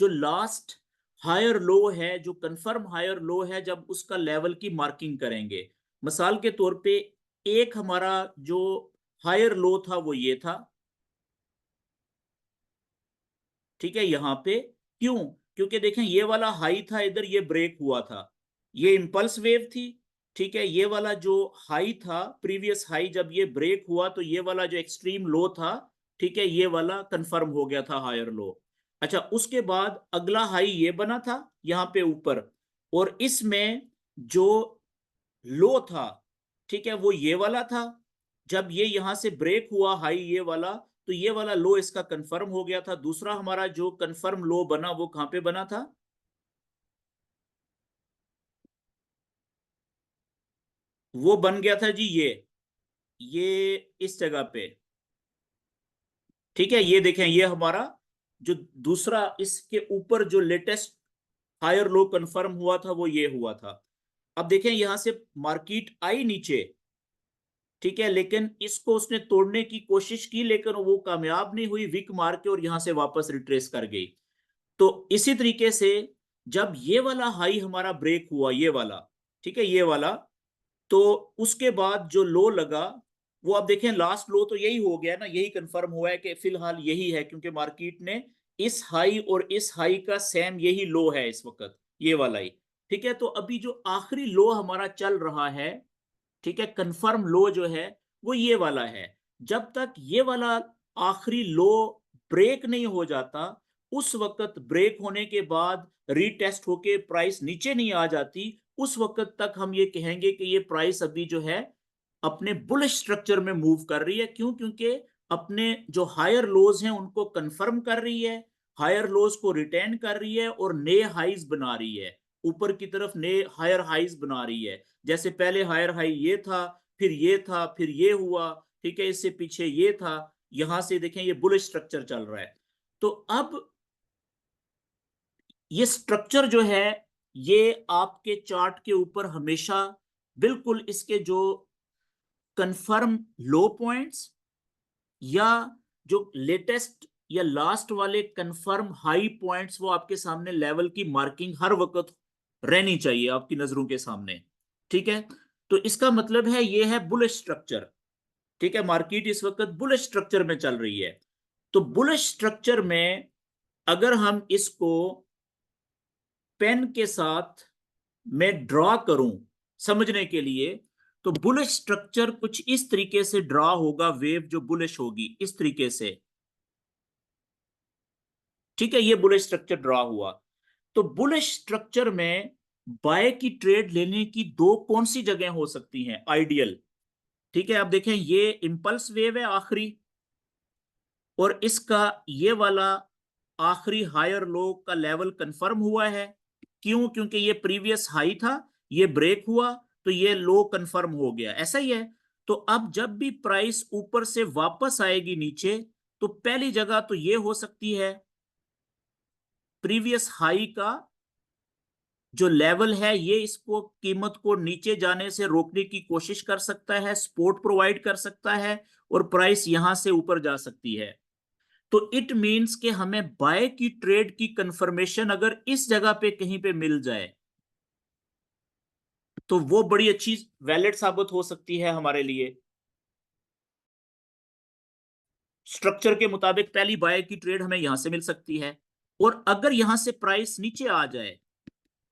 लास्ट हायर लो है, जो कंफर्म हायर लो है, जब उसका लेवल की मार्किंग करेंगे। मिसाल के तौर पे एक हमारा जो हायर लो था वो ये था। ठीक है, यहां पे क्यों? क्योंकि देखें ये वाला हाई था इधर, ये ब्रेक हुआ था, ये इंपल्स वेव थी। ठीक है, ये वाला जो हाई था, प्रीवियस हाई, जब ये ब्रेक हुआ तो ये वाला जो एक्सट्रीम लो था, ठीक है, ये वाला कंफर्म हो गया था हायर लो। अच्छा, उसके बाद अगला हाई ये बना था यहां पे ऊपर, और इसमें जो लो था, ठीक है, वो ये वाला था। जब ये यहां से ब्रेक हुआ हाई ये वाला, तो ये वाला लो इसका कंफर्म हो गया था। दूसरा हमारा जो कंफर्म लो बना वो कहां पे बना था? वो बन गया था जी ये इस जगह पे। ठीक है, ये देखें, ये हमारा जो दूसरा इसके ऊपर जो लेटेस्ट हायर लो कंफर्म हुआ था वो ये हुआ था। अब देखें यहां से मार्केट आई नीचे, ठीक है, लेकिन इसको उसने तोड़ने की कोशिश की लेकिन वो कामयाब नहीं हुई, विक मार के, और यहां से वापस रिट्रेस कर गई। तो इसी तरीके से जब ये वाला हाई हमारा ब्रेक हुआ, ये वाला, ठीक है, ये वाला, तो उसके बाद जो लो लगा वो, अब देखें लास्ट लो तो यही हो गया ना, यही कंफर्म हुआ है कि फिलहाल यही है, क्योंकि मार्केट ने इस हाई और इस हाई का सेम यही लो है इस वक्त, ये वाला ही। ठीक है, तो अभी जो आखिरी लो हमारा चल रहा है, ठीक है, कंफर्म लो जो है वो ये वाला है। जब तक ये वाला आखिरी लो ब्रेक नहीं हो जाता, उस वक्त ब्रेक होने के बाद रीटेस्ट होके प्राइस नीचे नहीं आ जाती, उस वक्त तक हम ये कहेंगे कि ये प्राइस अभी जो है अपने बुलिश स्ट्रक्चर में मूव कर रही है। क्यों? क्योंकि अपने जो हायर लोज हैं उनको कंफर्म कर रही है, हायर लोज को रिटेन कर रही है और नए हाइज बना रही है, ऊपर की तरफ नए हायर हाइज बना रही है। जैसे पहले हायर हाई ये था, फिर ये था, फिर ये हुआ, ठीक है, इससे पीछे ये था, यहां से देखें ये बुलिश स्ट्रक्चर चल रहा है। तो अब ये स्ट्रक्चर जो है ये आपके चार्ट के ऊपर हमेशा बिल्कुल इसके जो कंफर्म लो पॉइंट्स या जो लेटेस्ट या लास्ट वाले कंफर्म हाई पॉइंट्स, वो आपके सामने लेवल की मार्किंग हर वक्त रहनी चाहिए आपकी नजरों के सामने। ठीक है, तो इसका मतलब है ये है बुलिश स्ट्रक्चर। ठीक है, मार्केट इस वक्त बुलिश स्ट्रक्चर में चल रही है। तो बुलिश स्ट्रक्चर में अगर हम इसको पेन के साथ मैं ड्रॉ करूं समझने के लिए, तो बुलिश स्ट्रक्चर कुछ इस तरीके से ड्रॉ होगा, वेव जो बुलिश होगी इस तरीके से। ठीक है, ये बुलिश स्ट्रक्चर ड्रॉ हुआ। तो बुलिश स्ट्रक्चर में बाय की ट्रेड लेने की दो कौन सी जगह हो सकती हैं आइडियल? ठीक है, अब देखें, ये इंपल्स वेव है आखिरी, और इसका ये वाला आखिरी हायर लो का लेवल कंफर्म हुआ है। क्यों? क्योंकि ये प्रीवियस हाई था, ये ब्रेक हुआ, तो ये लो कंफर्म हो गया, ऐसा ही है। तो अब जब भी प्राइस ऊपर से वापस आएगी नीचे, तो पहली जगह तो ये हो सकती है, प्रीवियस हाई का जो लेवल है ये इसको कीमत को नीचे जाने से रोकने की कोशिश कर सकता है, सपोर्ट प्रोवाइड कर सकता है, और प्राइस यहां से ऊपर जा सकती है। तो इट मींस कि हमें बाय की ट्रेड की कंफर्मेशन अगर इस जगह पे कहीं पे मिल जाए, तो वो बड़ी अच्छी वैलिड साबित हो सकती है हमारे लिए। स्ट्रक्चर के मुताबिक पहली बाय की ट्रेड हमें यहां से मिल सकती है, और अगर यहां से प्राइस नीचे आ जाए,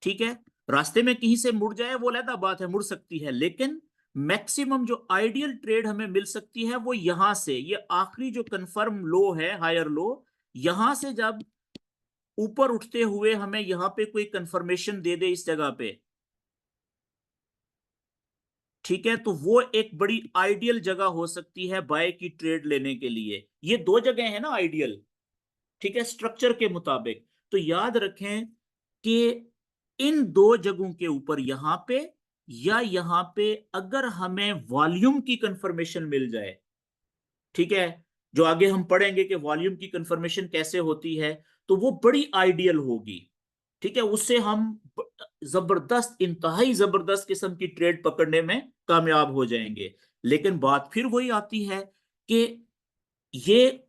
ठीक है, रास्ते में कहीं से मुड़ जाए वो अलग बात है, मुड़ सकती है, लेकिन मैक्सिमम जो आइडियल ट्रेड हमें मिल सकती है वो यहां से, ये आखिरी जो कंफर्म लो है, हायर लो, यहां से जब ऊपर उठते हुए हमें यहां पे कोई कंफर्मेशन दे दे इस जगह पे, ठीक है, तो वो एक बड़ी आइडियल जगह हो सकती है बाय की ट्रेड लेने के लिए। ये दो जगह है ना आइडियल, ठीक है, स्ट्रक्चर के मुताबिक। तो याद रखें कि इन दो जगहों के ऊपर, यहां पे या यहां पे, अगर हमें वॉल्यूम की कंफर्मेशन मिल जाए, ठीक है, जो आगे हम पढ़ेंगे कि वॉल्यूम की कंफर्मेशन कैसे होती है, तो वो बड़ी आइडियल होगी। ठीक है, उससे हम जबरदस्त, इंतहाई जबरदस्त किस्म की ट्रेड पकड़ने में कामयाब हो जाएंगे। लेकिन बात फिर वही आती है कि ये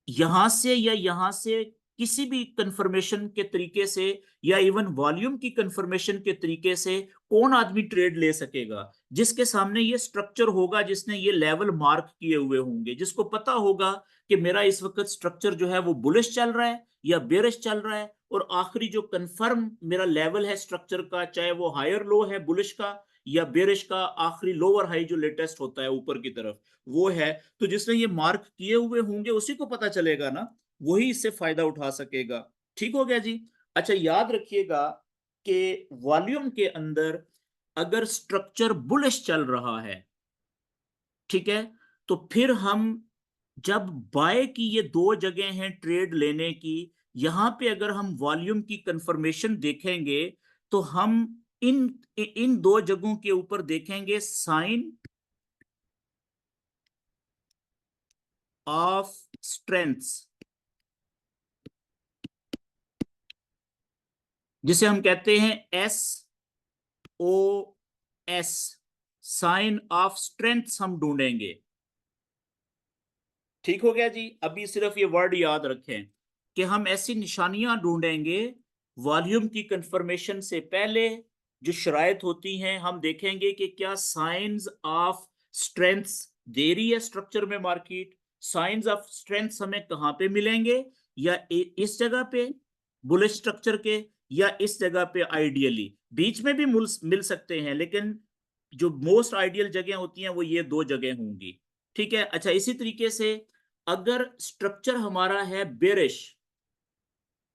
यहां से या यहां से किसी भी कंफर्मेशन के तरीके से, या इवन वॉल्यूम की कंफर्मेशन के तरीके से कौन आदमी ट्रेड ले सकेगा? जिसके सामने ये स्ट्रक्चर होगा, जिसने ये लेवल मार्क किए हुए होंगे, जिसको पता होगा कि मेरा इस वक्त स्ट्रक्चर जो है वो बुलिश चल रहा है या बेरिश चल रहा है, और आखिरी जो कंफर्म मेरा लेवल है स्ट्रक्चर का, चाहे वो हायर लो है बुलिश का या बेरिश का, आखिरी लोअर हाई जो लेटेस्ट होता है ऊपर की तरफ, वो है। तो जिसने ये मार्क किए हुए होंगे उसी को पता चलेगा ना, वही इससे फायदा उठा सकेगा। ठीक हो गया जी। अच्छा, याद रखिएगा कि वॉल्यूम के अंदर अगर स्ट्रक्चर बुलिश चल रहा है, ठीक है, तो फिर हम जब बाय की ये दो जगह हैं ट्रेड लेने की, यहां पे अगर हम वॉल्यूम की कंफर्मेशन देखेंगे, तो हम इन इन दो जगहों के ऊपर देखेंगे साइन ऑफ स्ट्रेंथ्स, जिसे हम कहते हैं SOS, साइन ऑफ स्ट्रेंथ्स हम ढूंढेंगे। ठीक हो गया जी। अभी सिर्फ ये वर्ड याद रखें कि हम ऐसी निशानियां ढूंढेंगे वॉल्यूम की कंफर्मेशन से पहले, जो शराइत होती हैं, हम देखेंगे कि क्या साइंस ऑफ स्ट्रेंथ्स दे रही है स्ट्रक्चर में मार्केट। साइंस ऑफ स्ट्रेंथ्स हमें कहां पे मिलेंगे? या इस जगह पे बुलिश स्ट्रक्चर के, या इस जगह पे आइडियली बीच में भी मिल सकते हैं, लेकिन जो मोस्ट आइडियल जगह होती हैं वो ये दो जगह होंगी। ठीक है। अच्छा, इसी तरीके से अगर स्ट्रक्चर हमारा है बेरिश,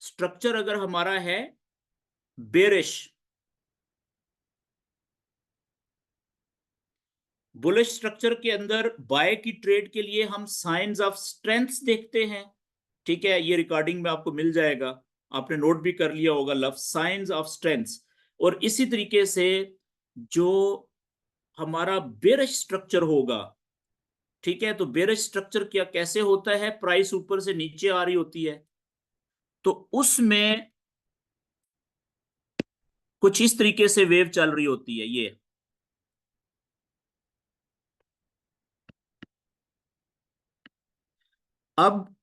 स्ट्रक्चर अगर हमारा है बेरिश, बुलिश स्ट्रक्चर के अंदर बाय की ट्रेड के लिए हम साइंस ऑफ स्ट्रेंथ्स देखते हैं। ठीक है, ये रिकॉर्डिंग में आपको मिल जाएगा, आपने नोट भी कर लिया होगा लफ्ज साइंस ऑफ स्ट्रेंथ्स। और इसी तरीके से जो हमारा बेरिश स्ट्रक्चर होगा, ठीक है, तो बेरिश स्ट्रक्चर क्या कैसे होता है? प्राइस ऊपर से नीचे आ रही होती है, तो उसमें कुछ इस तरीके से वेव चल रही होती है ये। अब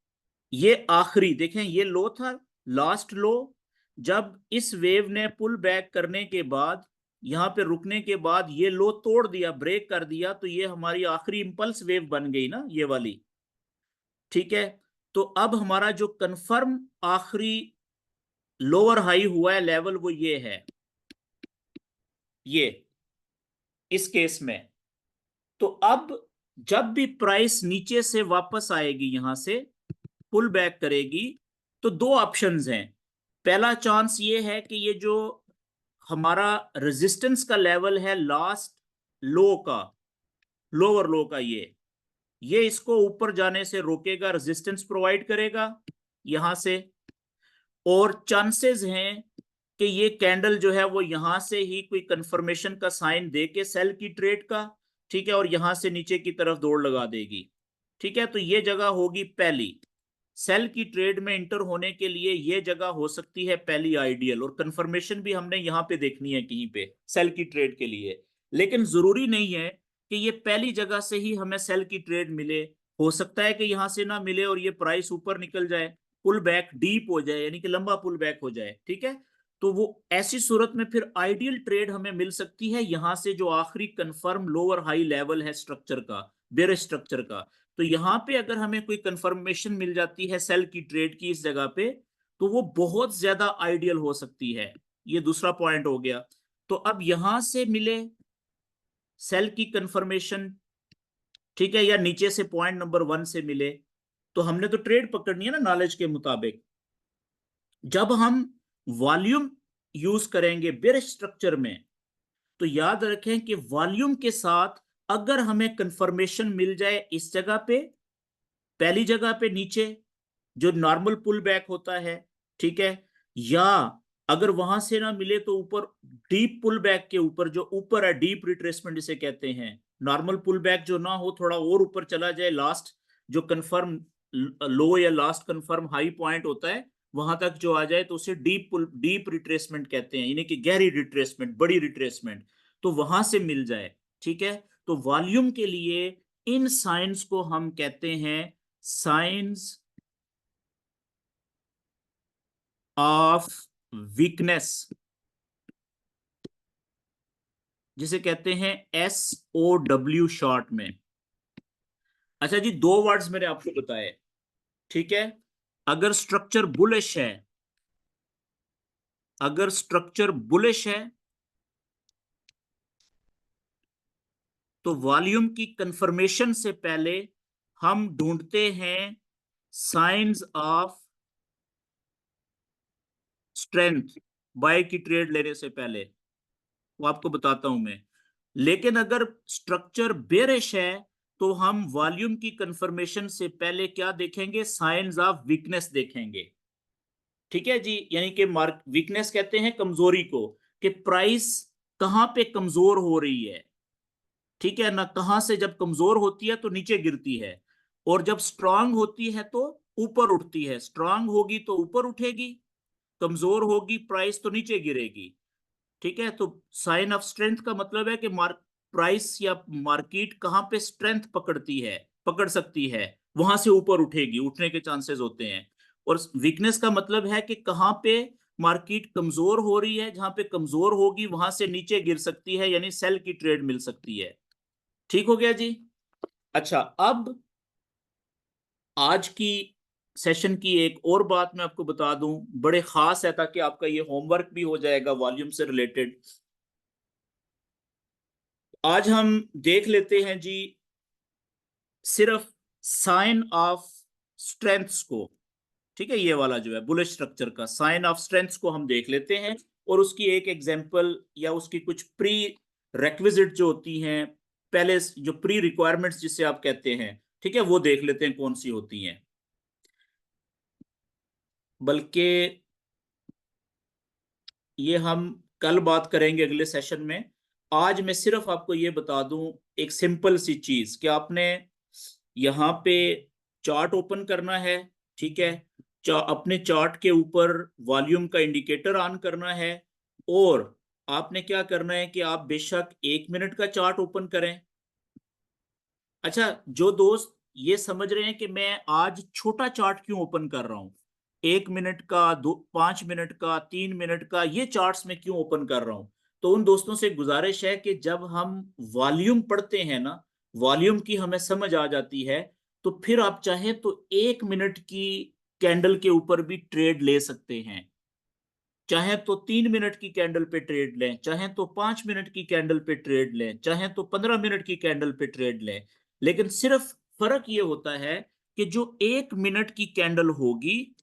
ये आखिरी देखें, ये लो था, लास्ट लो, जब इस वेव ने पुल बैक करने के बाद यहाँ पे रुकने के बाद ये लो तोड़ दिया, ब्रेक कर दिया, तो ये हमारी आखिरी इंपल्स वेव बन गई ना, ये वाली। ठीक है, तो अब हमारा जो कंफर्म आखिरी लोअर हाई हुआ है लेवल, वो ये है, ये इस केस में। तो अब जब भी प्राइस नीचे से वापस आएगी, यहां से पुल बैक करेगी, तो दो ऑप्शंस हैं। पहला चांस ये है कि ये जो हमारा रेजिस्टेंस का लेवल है लास्ट लो का, लोअर लो का, ये इसको ऊपर जाने से रोकेगा, रेजिस्टेंस प्रोवाइड करेगा यहां से। और चांसेस हैं कि ये कैंडल जो है वो यहां से ही कोई कंफर्मेशन का साइन दे के सेल की ट्रेड का, ठीक है, और यहां से नीचे की तरफ दौड़ लगा देगी। ठीक है, तो ये जगह होगी पहली, सेल की ट्रेड में इंटर होने के लिए ये जगह हो सकती है पहली आइडियल, और कंफर्मेशन भी हमने यहाँ पे देखनी है कहीं पे सेल की ट्रेड के लिए। लेकिन जरूरी नहीं है कि ये पहली जगह से ही हमें सेल की ट्रेड मिले, हो सकता है कि यहां से ना मिले और ये प्राइस ऊपर निकल जाए, पुल बैक डीप हो जाए, यानी कि लंबा पुल बैक हो जाए। ठीक है, तो वो ऐसी सूरत में फिर आइडियल ट्रेड हमें मिल सकती है यहां से, जो आखिरी कंफर्म लोअर हाई लेवल है स्ट्रक्चर का, बेयर स्ट्रक्चर का। तो यहां पे अगर हमें कोई कंफर्मेशन मिल जाती है सेल की ट्रेड की इस जगह पे, तो वो बहुत ज्यादा आइडियल हो सकती है। ये दूसरा पॉइंट हो गया। तो अब यहां से मिले सेल की कंफर्मेशन, ठीक है, या नीचे से पॉइंट नंबर 1 से मिले, तो हमने तो ट्रेड पकड़नी है ना नॉलेज के मुताबिक। जब हम वॉल्यूम यूज करेंगे बेयर स्ट्रक्चर में, तो याद रखें कि वॉल्यूम के साथ अगर हमें कंफर्मेशन मिल जाए इस जगह पे, पहली जगह पे नीचे जो नॉर्मल पुल बैक होता है, ठीक है, या अगर वहां से ना मिले तो ऊपर डीप पुल बैक के ऊपर, जो ऊपर है डीप रिट्रेसमेंट जिसे कहते हैं, नॉर्मल पुल बैक जो ना हो, थोड़ा और ऊपर चला जाए, लास्ट जो कंफर्म लो या लास्ट कंफर्म हाई पॉइंट होता है वहां तक जो आ जाए, तो उसे डीप रिट्रेसमेंट कहते हैं, यानी कि गहरी रिट्रेसमेंट, बड़ी रिट्रेसमेंट, तो वहां से मिल जाए। ठीक है, तो वॉल्यूम के लिए इन साइंस को हम कहते हैं साइंस ऑफ वीकनेस, जिसे कहते हैं SOW शॉर्ट में। अच्छा जी, दो वर्ड्स मैंने आपको बताए। ठीक है, अगर स्ट्रक्चर बुलिश है, अगर स्ट्रक्चर बुलिश है, तो वॉल्यूम की कंफर्मेशन से पहले हम ढूंढते हैं साइंस ऑफ स्ट्रेंथ, बाय की ट्रेड लेने से पहले, वो आपको बताता हूं मैं। लेकिन अगर स्ट्रक्चर बेरिश है, तो हम वॉल्यूम की कंफर्मेशन से पहले क्या देखेंगे, साइंस ऑफ वीकनेस देखेंगे। ठीक है जी, यानी कि मार्क वीकनेस कहते हैं कमजोरी को, कि प्राइस कहां पे कमजोर हो रही है। ठीक है ना, कहां से जब कमजोर होती है तो नीचे गिरती है, और जब स्ट्रांग होती है तो ऊपर उठती है। स्ट्रांग होगी तो ऊपर उठेगी, कमजोर होगी प्राइस तो नीचे गिरेगी। ठीक है, तो साइन ऑफ स्ट्रेंथ का मतलब है कि प्राइस या मार्केट कहां पे स्ट्रेंथ पकड़ती है, पकड़ सकती है, वहां से ऊपर उठेगी, उठने के चांसेस होते हैं। और वीकनेस का मतलब है कि कहां पे मार्केट कमजोर हो रही है, जहां पे कमजोर होगी वहां से नीचे गिर सकती है, यानी सेल की ट्रेड मिल सकती है। ठीक हो गया जी। अच्छा, अब आज की सेशन की एक और बात मैं आपको बता दूं, बड़े खास है, ताकि आपका ये होमवर्क भी हो जाएगा वॉल्यूम से रिलेटेड। आज हम देख लेते हैं जी सिर्फ साइन ऑफ स्ट्रेंथ्स को। ठीक है, ये वाला जो है बुलिश स्ट्रक्चर का साइन ऑफ स्ट्रेंथ्स को हम देख लेते हैं, और उसकी एक एग्जांपल या उसकी कुछ प्री रेक्विजिट जो होती हैं, पहले जो प्री रिक्वायरमेंट्स जिसे आप कहते हैं, ठीक है, वो देख लेते हैं कौन सी होती हैं। बल्कि ये हम कल बात करेंगे अगले सेशन में। आज मैं सिर्फ आपको ये बता दूं एक सिंपल सी चीज, कि आपने यहाँ पे चार्ट ओपन करना है। ठीक है, अपने चार्ट के ऊपर वॉल्यूम का इंडिकेटर ऑन करना है, और आपने क्या करना है कि आप बेशक 1 मिनट का चार्ट ओपन करें। अच्छा, जो दोस्त ये समझ रहे हैं कि मैं आज छोटा चार्ट क्यों ओपन कर रहा हूं, 1 मिनट का, 5 मिनट का, 3 मिनट का, ये चार्ट्स में क्यों ओपन कर रहा हूं, तो उन दोस्तों से गुजारिश है कि जब हम वॉल्यूम पढ़ते हैं ना, वॉल्यूम की हमें समझ आ जाती है, तो फिर आप चाहें तो 1 मिनट की कैंडल के ऊपर भी ट्रेड ले सकते हैं। चाहे तो 3 मिनट की कैंडल पे ट्रेड लें, चाहे तो 5 मिनट की कैंडल पे ट्रेड लें, चाहे तो 15 मिनट की कैंडल पे ट्रेड लें। लेकिन सिर्फ फर्क ये होता है कि जो 1 मिनट की कैंडल होगी,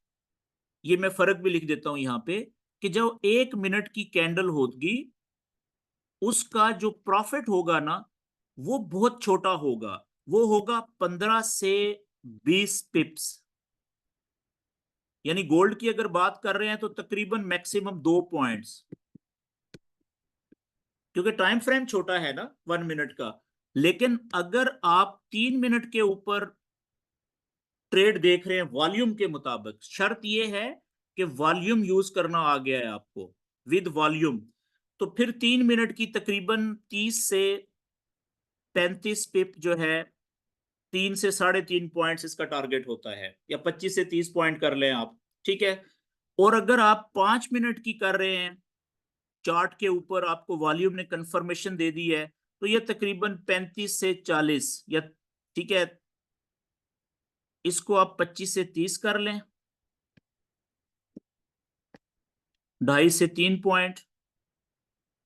ये मैं फर्क भी लिख देता हूं यहां पे, कि जो 1 मिनट की कैंडल होगी उसका जो प्रॉफिट होगा ना, वो बहुत छोटा होगा। वो होगा 15 से 20 पिप्स। यानी गोल्ड की अगर बात कर रहे हैं तो तकरीबन मैक्सिमम 2 पॉइंट्स, क्योंकि टाइम फ्रेम छोटा है ना 1 मिनट का। लेकिन अगर आप 3 मिनट के ऊपर ट्रेड देख रहे हैं वॉल्यूम के मुताबिक, शर्त यह है कि वॉल्यूम यूज करना आ गया है आपको, विद वॉल्यूम, तो फिर 3 मिनट की तकरीबन 30 से 35 पिप जो है, 3 से 3.5 पॉइंट्स इसका टारगेट होता है, या 25 से 30 पॉइंट कर लें आप। ठीक है। और अगर आप 5 मिनट की कर रहे हैं, चार्ट के ऊपर आपको वॉल्यूम ने कंफर्मेशन दे दी है, तो ये तकरीबन 35 से 40, या ठीक है, इसको आप 25 से 30 कर लें, 2.5 से 3 पॉइंट,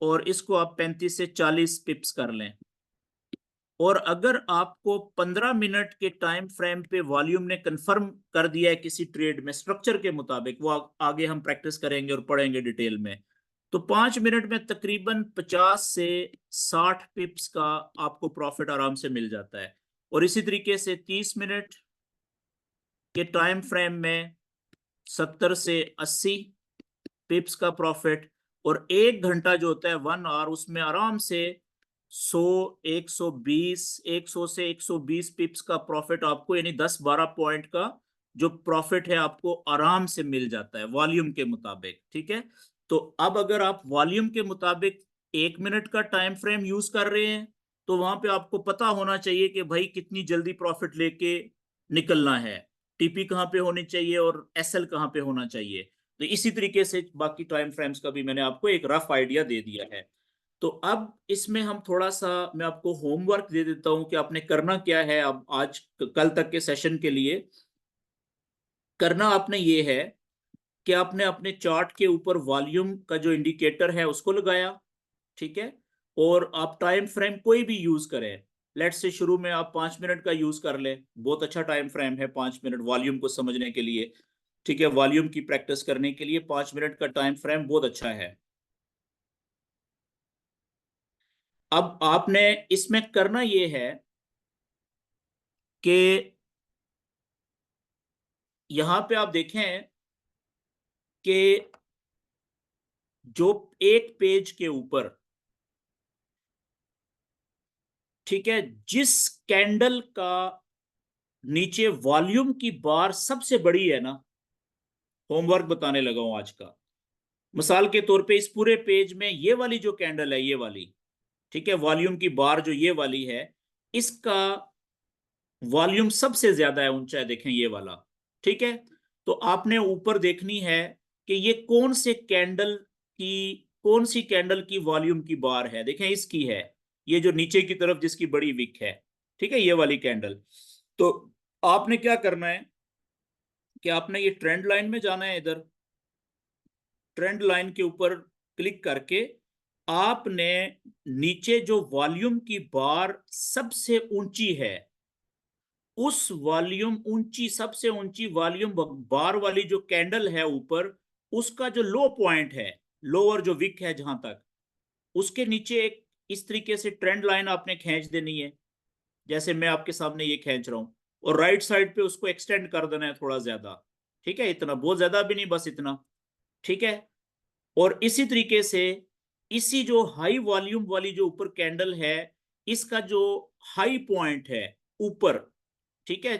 और इसको आप 35 से 40 पिप्स कर लें। और अगर आपको 15 मिनट के टाइम फ्रेम पे वॉल्यूम ने कंफर्म कर दिया है किसी ट्रेड में स्ट्रक्चर के मुताबिक, वो आगे हम प्रैक्टिस करेंगे और पढ़ेंगे डिटेल में, तो 5 मिनट में तकरीबन 50 से 60 पिप्स का आपको प्रॉफिट आराम से मिल जाता है। और इसी तरीके से 30 मिनट के टाइम फ्रेम में 70 से 80 पिप्स का प्रॉफिट। और 1 घंटा जो होता है 1 आवर, उसमें आराम से 100, 120, 100 से 120 पिप्स का प्रॉफिट आपको, यानी 10-12 पॉइंट का जो प्रॉफिट है आपको आराम से मिल जाता है वॉल्यूम के मुताबिक। ठीक है। तो अब अगर आप वॉल्यूम के मुताबिक 1 मिनट का टाइम फ्रेम यूज कर रहे हैं, तो वहां पे आपको पता होना चाहिए कि भाई कितनी जल्दी प्रॉफिट लेके निकलना है, टीपी कहाँ पे होनी चाहिए और एसएल कहाँ पे होना चाहिए। तो इसी तरीके से बाकी टाइम फ्रेम्स का भी मैंने आपको एक रफ आइडिया दे दिया है। तो अब इसमें हम थोड़ा सा, मैं आपको होमवर्क दे देता हूं कि आपने करना क्या है। अब आज कल तक के सेशन के लिए करना आपने ये है कि आपने अपने चार्ट के ऊपर वॉल्यूम का जो इंडिकेटर है उसको लगाया। ठीक है। और आप टाइम फ्रेम कोई भी यूज करें, लेट्स से शुरू में आप 5 मिनट का यूज कर ले, बहुत अच्छा टाइम फ्रेम है 5 मिनट वॉल्यूम को समझने के लिए। ठीक है, वॉल्यूम की प्रैक्टिस करने के लिए 5 मिनट का टाइम फ्रेम बहुत अच्छा है। अब आपने इसमें करना यह है कि यहां पे आप देखें कि जो एक पेज के ऊपर, ठीक है, जिस कैंडल का नीचे वॉल्यूम की बार सबसे बड़ी है ना, होमवर्क बताने लगा हूं आज का। मिसाल के तौर पे इस पूरे पेज में ये वाली जो कैंडल है, ये वाली, ठीक है, वॉल्यूम की बार जो ये वाली है, इसका वॉल्यूम सबसे ज्यादा है, ऊंचा है, देखें ये वाला। ठीक है। तो आपने ऊपर देखनी है कि ये कौन सी कैंडल की वॉल्यूम की बार है। देखें इसकी है, ये जो नीचे की तरफ जिसकी बड़ी विक है, ठीक है, ये वाली कैंडल। तो आपने क्या करना है कि आपने ये ट्रेंड लाइन में जाना है, इधर ट्रेंड लाइन के ऊपर क्लिक करके आपने नीचे जो वॉल्यूम की बार सबसे ऊंची है, उस वॉल्यूम ऊंची, सबसे ऊंची वॉल्यूम बार वाली जो कैंडल है ऊपर, उसका जो लो पॉइंट है, लोअर जो विक है जहां तक, उसके नीचे एक इस तरीके से ट्रेंड लाइन आपने खींच देनी है, जैसे मैं आपके सामने ये खींच रहा हूं। और राइट साइड पे उसको एक्सटेंड कर देना है थोड़ा ज्यादा। ठीक है, इतना, बहुत ज्यादा भी नहीं, बस इतना। ठीक है। और इसी तरीके से इसी जो हाई वॉल्यूम वाली जो ऊपर कैंडल है, इसका जो हाई पॉइंट है ऊपर, ठीक है,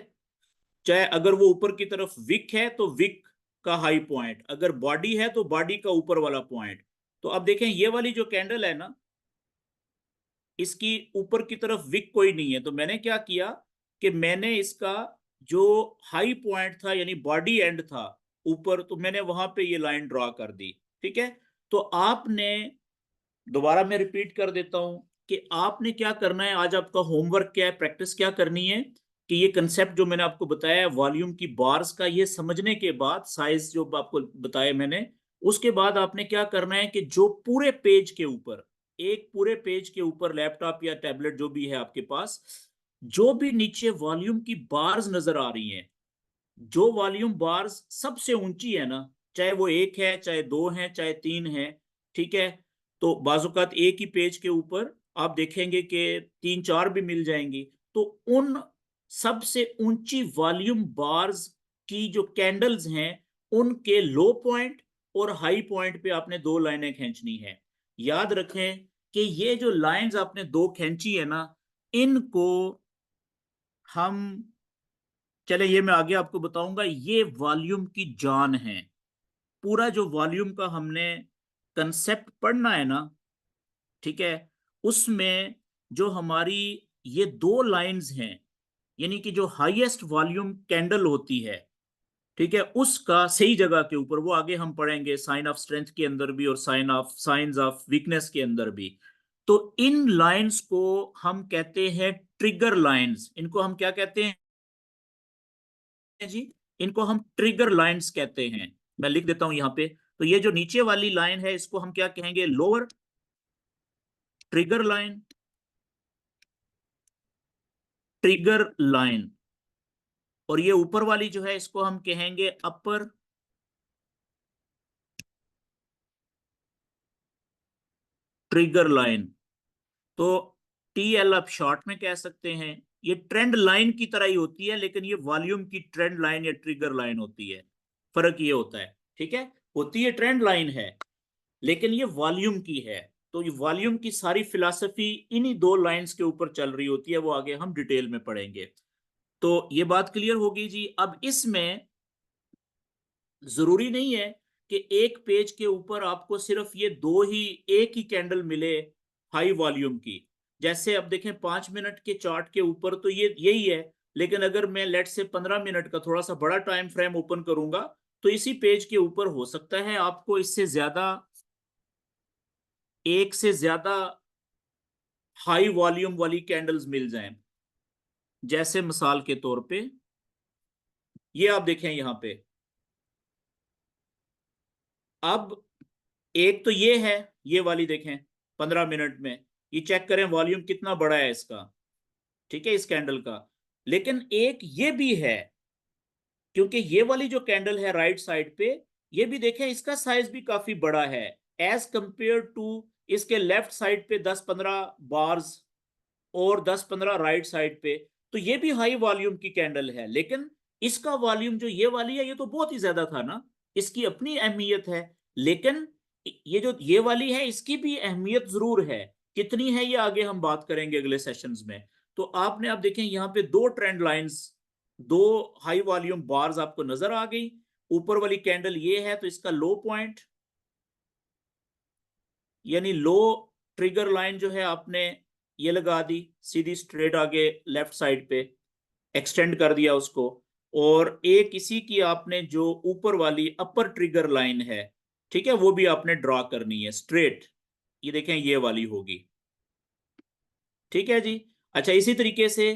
चाहे अगर वो ऊपर की तरफ विक है तो विक का हाई पॉइंट, अगर बॉडी है तो बॉडी का ऊपर वाला पॉइंट। तो अब देखें ये वाली जो कैंडल है ना, इसकी ऊपर की तरफ विक कोई नहीं है, तो मैंने क्या किया कि मैंने इसका जो हाई पॉइंट था, यानी बॉडी एंड था ऊपर, तो मैंने वहां पे ये लाइन ड्रॉ कर दी। ठीक है। तो आपने दोबारा मैं रिपीट कर देता हूं कि आपने क्या करना है, आज आपका होमवर्क क्या है, प्रैक्टिस क्या करनी है कि ये कंसेप्ट जो मैंने आपको बताया वॉल्यूम की बार्स का, ये समझने के बाद साइज जो आपको बताया मैंने, उसके बाद आपने क्या करना है कि जो पूरे पेज के ऊपर, एक पूरे पेज के ऊपर लैपटॉप या टैबलेट जो भी है आपके पास, जो भी नीचे वॉल्यूम की बार्स नजर आ रही हैं, जो वॉल्यूम बार्स सबसे ऊंची है ना, चाहे वो एक है, चाहे दो है, चाहे तीन है, ठीक है, तो बाजुकात एक ही पेज के ऊपर आप देखेंगे कि तीन चार भी मिल जाएंगी, तो उन सबसे ऊंची वॉल्यूम बार्स की जो कैंडल्स हैं, उनके लो पॉइंट और हाई पॉइंट पे आपने दो लाइनें खींचनी है। याद रखें कि ये जो लाइंस आपने दो खींची है ना, इनको हम, चले ये मैं आगे आपको बताऊंगा, ये वॉल्यूम की जान है। पूरा जो वॉल्यूम का हमने कंसेप्ट पढ़ना है ना, ठीक है, उसमें जो हमारी ये दो लाइंस हैं, यानी कि जो हाईएस्ट वॉल्यूम कैंडल होती है, ठीक है, उसका सही जगह के ऊपर, वो आगे हम पढ़ेंगे साइन ऑफ स्ट्रेंथ के अंदर भी और साइंस ऑफ वीकनेस के अंदर भी। तो इन लाइंस को हम कहते हैं ट्रिगर लाइंस। इनको हम क्या कहते हैं जी? इनको हम ट्रिगर लाइंस कहते हैं। मैं लिख देता हूं यहां पे। तो ये जो नीचे वाली लाइन है, इसको हम क्या कहेंगे? Lower trigger line, trigger line. और ये ऊपर वाली जो है, इसको हम कहेंगे अपर ट्रिगर लाइन। तो टीएल आप शॉर्ट में कह सकते हैं। ये ट्रेंड लाइन की तरह ही होती है, लेकिन ये वॉल्यूम की ट्रेंड लाइन या ट्रिगर लाइन होती है। फर्क ये होता है, ठीक है, होती है ट्रेंड लाइन है, लेकिन ये वॉल्यूम की है। तो ये वॉल्यूम की सारी फिलॉसफी इन्हीं दो लाइंस के ऊपर चल रही होती है, वो आगे हम डिटेल में पढ़ेंगे। तो ये बात क्लियर होगी जी। अब इसमें जरूरी नहीं है कि एक पेज के ऊपर आपको सिर्फ ये दो ही, एक ही कैंडल मिले हाई वॉल्यूम की। जैसे अब देखें 5 मिनट के चार्ट के ऊपर तो ये यही है, लेकिन अगर मैं लेट से 15 मिनट का थोड़ा सा बड़ा टाइम फ्रेम ओपन करूंगा, तो इसी पेज के ऊपर हो सकता है आपको इससे ज्यादा, एक से ज्यादा हाई वॉल्यूम वाली कैंडल्स मिल जाएं। जैसे मिसाल के तौर पे ये आप देखें यहां पे, अब एक तो ये है, ये वाली देखें 15 मिनट में, ये चेक करें वॉल्यूम कितना बड़ा है इसका, ठीक है, इस कैंडल का। लेकिन एक ये भी है, क्योंकि ये वाली जो कैंडल है राइट साइड पे, ये भी देखें इसका साइज भी काफी बड़ा है एज कंपेयर टू इसके लेफ्ट साइड पे 10-15 बार्स और 10-15 राइट साइड पे। तो ये भी हाई वॉल्यूम की कैंडल है, लेकिन इसका वॉल्यूम जो ये वाली है, ये तो बहुत ही ज्यादा था ना, इसकी अपनी अहमियत है। लेकिन ये जो ये वाली है, इसकी भी अहमियत जरूर है। कितनी है ये आगे हम बात करेंगे अगले सेशंस में। तो आपने आप देखें यहाँ पे दो ट्रेंड लाइंस, दो हाई वॉल्यूम बार्स आपको नजर आ गई। ऊपर वाली कैंडल ये है, तो इसका लो पॉइंट यानी लो ट्रिगर लाइन जो है, आपने ये लगा दी सीधी स्ट्रेट आगे लेफ्ट साइड पे, एक्सटेंड कर दिया उसको। और एक इसी की आपने जो ऊपर वाली अपर ट्रिगर लाइन है, ठीक है, वो भी आपने ड्रॉ करनी है स्ट्रेट। ये देखें ये वाली होगी, ठीक है जी। अच्छा, इसी तरीके से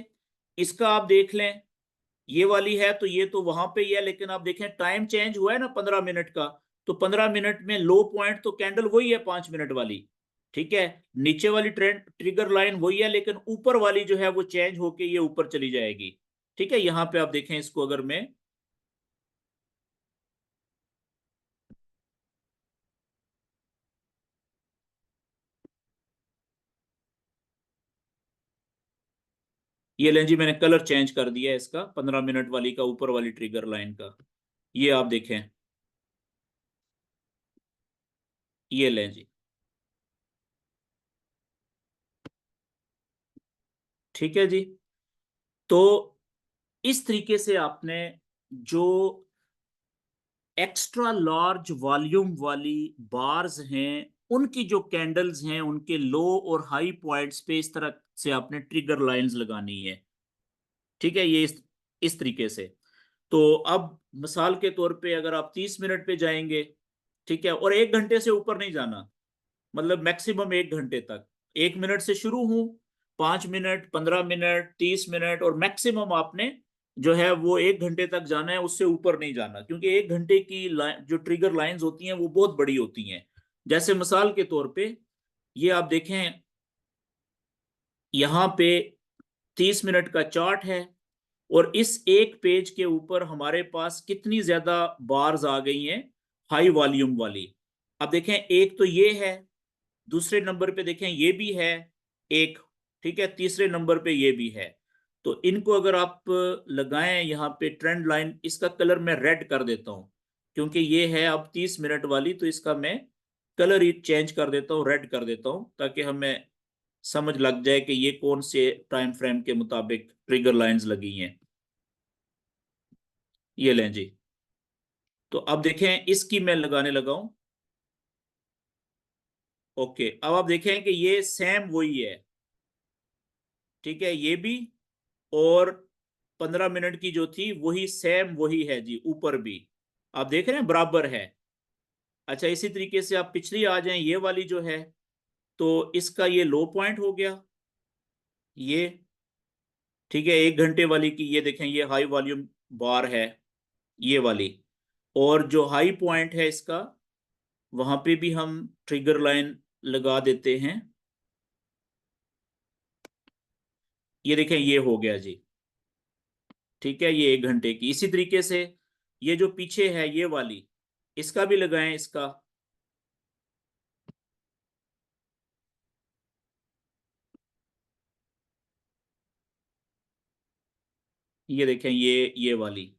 इसका आप देख लें, ये वाली है तो ये तो वहां पे ही है, लेकिन आप देखें टाइम चेंज हुआ है ना 15 मिनट का। तो 15 मिनट में लो पॉइंट तो कैंडल वही है 5 मिनट वाली, ठीक है, नीचे वाली ट्रेंड ट्रिगर लाइन वही है, लेकिन ऊपर वाली जो है वो चेंज होके ये ऊपर चली जाएगी। ठीक है, यहां पे आप देखें इसको, अगर मैं ये लें जी, मैंने कलर चेंज कर दिया है इसका, 15 मिनट वाली का, ऊपर वाली ट्रिगर लाइन का। ये आप देखें, ये लें जी, ठीक है जी। तो इस तरीके से आपने जो एक्स्ट्रा लार्ज वॉल्यूम वाली बार्स हैं, उनकी जो कैंडल्स हैं, उनके लो और हाई पॉइंट्स पे इस तरह से आपने ट्रिगर लाइंस लगानी है, ठीक है, ये इस तरीके से। तो अब मिसाल के तौर पे अगर आप 30 मिनट पे जाएंगे, ठीक है, और 1 घंटे से ऊपर नहीं जाना, मतलब मैक्सिमम 1 घंटे तक। 1 मिनट से शुरू हूं, 5 मिनट, 15 मिनट, 30 मिनट, और मैक्सिमम आपने जो है वो 1 घंटे तक जाना है, उससे ऊपर नहीं जाना, क्योंकि 1 घंटे की जो ट्रिगर लाइंस होती हैं वो बहुत बड़ी होती हैं। जैसे मिसाल के तौर पे ये आप देखें, यहाँ पे 30 मिनट का चार्ट है, और इस एक पेज के ऊपर हमारे पास कितनी ज्यादा बार्स आ गई हैं हाई वॉल्यूम वाली। अब देखें, एक तो ये है, दूसरे नंबर पे देखें ये भी है एक, ठीक है, तीसरे नंबर पे ये भी है। तो इनको अगर आप लगाएं यहाँ पे ट्रेंड लाइन, इसका कलर मैं रेड कर देता हूँ, क्योंकि ये है अब 30 मिनट वाली, तो इसका मैं कलर ही चेंज कर देता हूँ, रेड कर देता हूँ, ताकि हमें समझ लग जाए कि ये कौन से टाइम फ्रेम के मुताबिक ट्रिगर लाइंस लगी हैं। ये लें जी। तो अब देखें, इसकी मैं लगाने लगा हूं। ओके, अब आप देखें कि ये सेम वही है, ठीक है, ये भी, और 15 मिनट की जो थी वही सेम वही है जी, ऊपर भी आप देख रहे हैं बराबर है। अच्छा, इसी तरीके से आप पिछली आ जाएं, ये वाली जो है, तो इसका ये लो पॉइंट हो गया ये, ठीक है, 1 घंटे वाली की ये देखें, ये हाई वॉल्यूम बार है ये वाली, और जो हाई पॉइंट है इसका, वहां पे भी हम ट्रिगर लाइन लगा देते हैं। ये देखें, ये हो गया जी, ठीक है, ये 1 घंटे की। इसी तरीके से ये जो पीछे है ये वाली, इसका भी लगाएं इसका। ये देखें, ये वाली,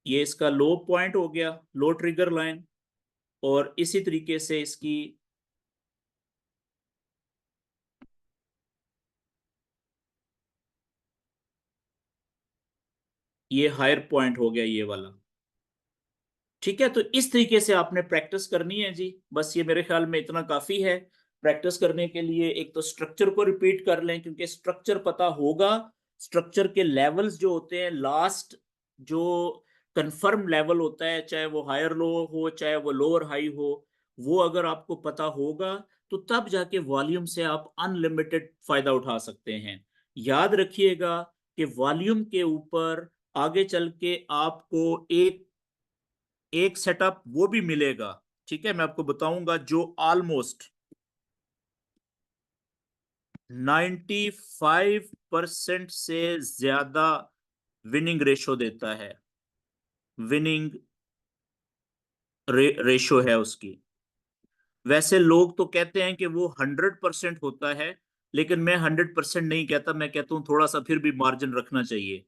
ये इसका लो पॉइंट हो गया, लो ट्रिगर लाइन, और इसी तरीके से इसकी ये हायर पॉइंट हो गया ये वाला। ठीक है, तो इस तरीके से आपने प्रैक्टिस करनी है जी, बस ये मेरे ख्याल में इतना काफी है प्रैक्टिस करने के लिए। एक तो स्ट्रक्चर को रिपीट कर लें, क्योंकि स्ट्रक्चर पता होगा, स्ट्रक्चर के लेवल्स जो होते हैं, लास्ट जो कंफर्म लेवल होता है, चाहे वो हायर लो हो चाहे वो लोअर हाई हो, वो अगर आपको पता होगा, तो तब जाके वॉल्यूम से आप अनलिमिटेड फायदा उठा सकते हैं। याद रखिएगा कि वॉल्यूम के ऊपर आगे चल के आपको एक एक सेटअप वो भी मिलेगा, ठीक है, मैं आपको बताऊंगा, जो ऑलमोस्ट 95% से ज्यादा विनिंग रेशो देता है, विनिंग रेशो है उसकी। वैसे लोग तो कहते हैं कि वो 100% होता है, लेकिन मैं 100% नहीं कहता, मैं कहता हूँ थोड़ा सा फिर भी मार्जिन रखना चाहिए,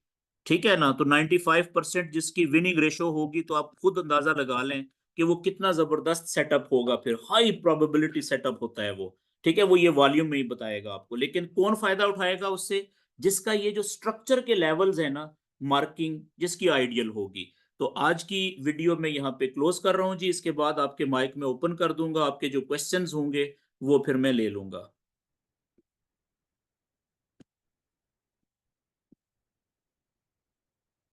ठीक है ना। तो 95% जिसकी विनिंग रेशो होगी, तो आप खुद अंदाजा लगा लें कि वो कितना जबरदस्त सेटअप होगा, फिर हाई प्रोबेबिलिटी सेटअप होता है वो, ठीक है। वो ये वॉल्यूम में ही बताएगा आपको, लेकिन कौन फायदा उठाएगा उससे, जिसका ये जो स्ट्रक्चर के लेवल्स है ना, मार्किंग जिसकी आइडियल होगी। तो आज की वीडियो में यहाँ पे क्लोज कर रहा हूँ जी, इसके बाद आपके माइक में ओपन कर दूंगा, आपके जो क्वेश्चंस होंगे वो फिर मैं ले लूंगा।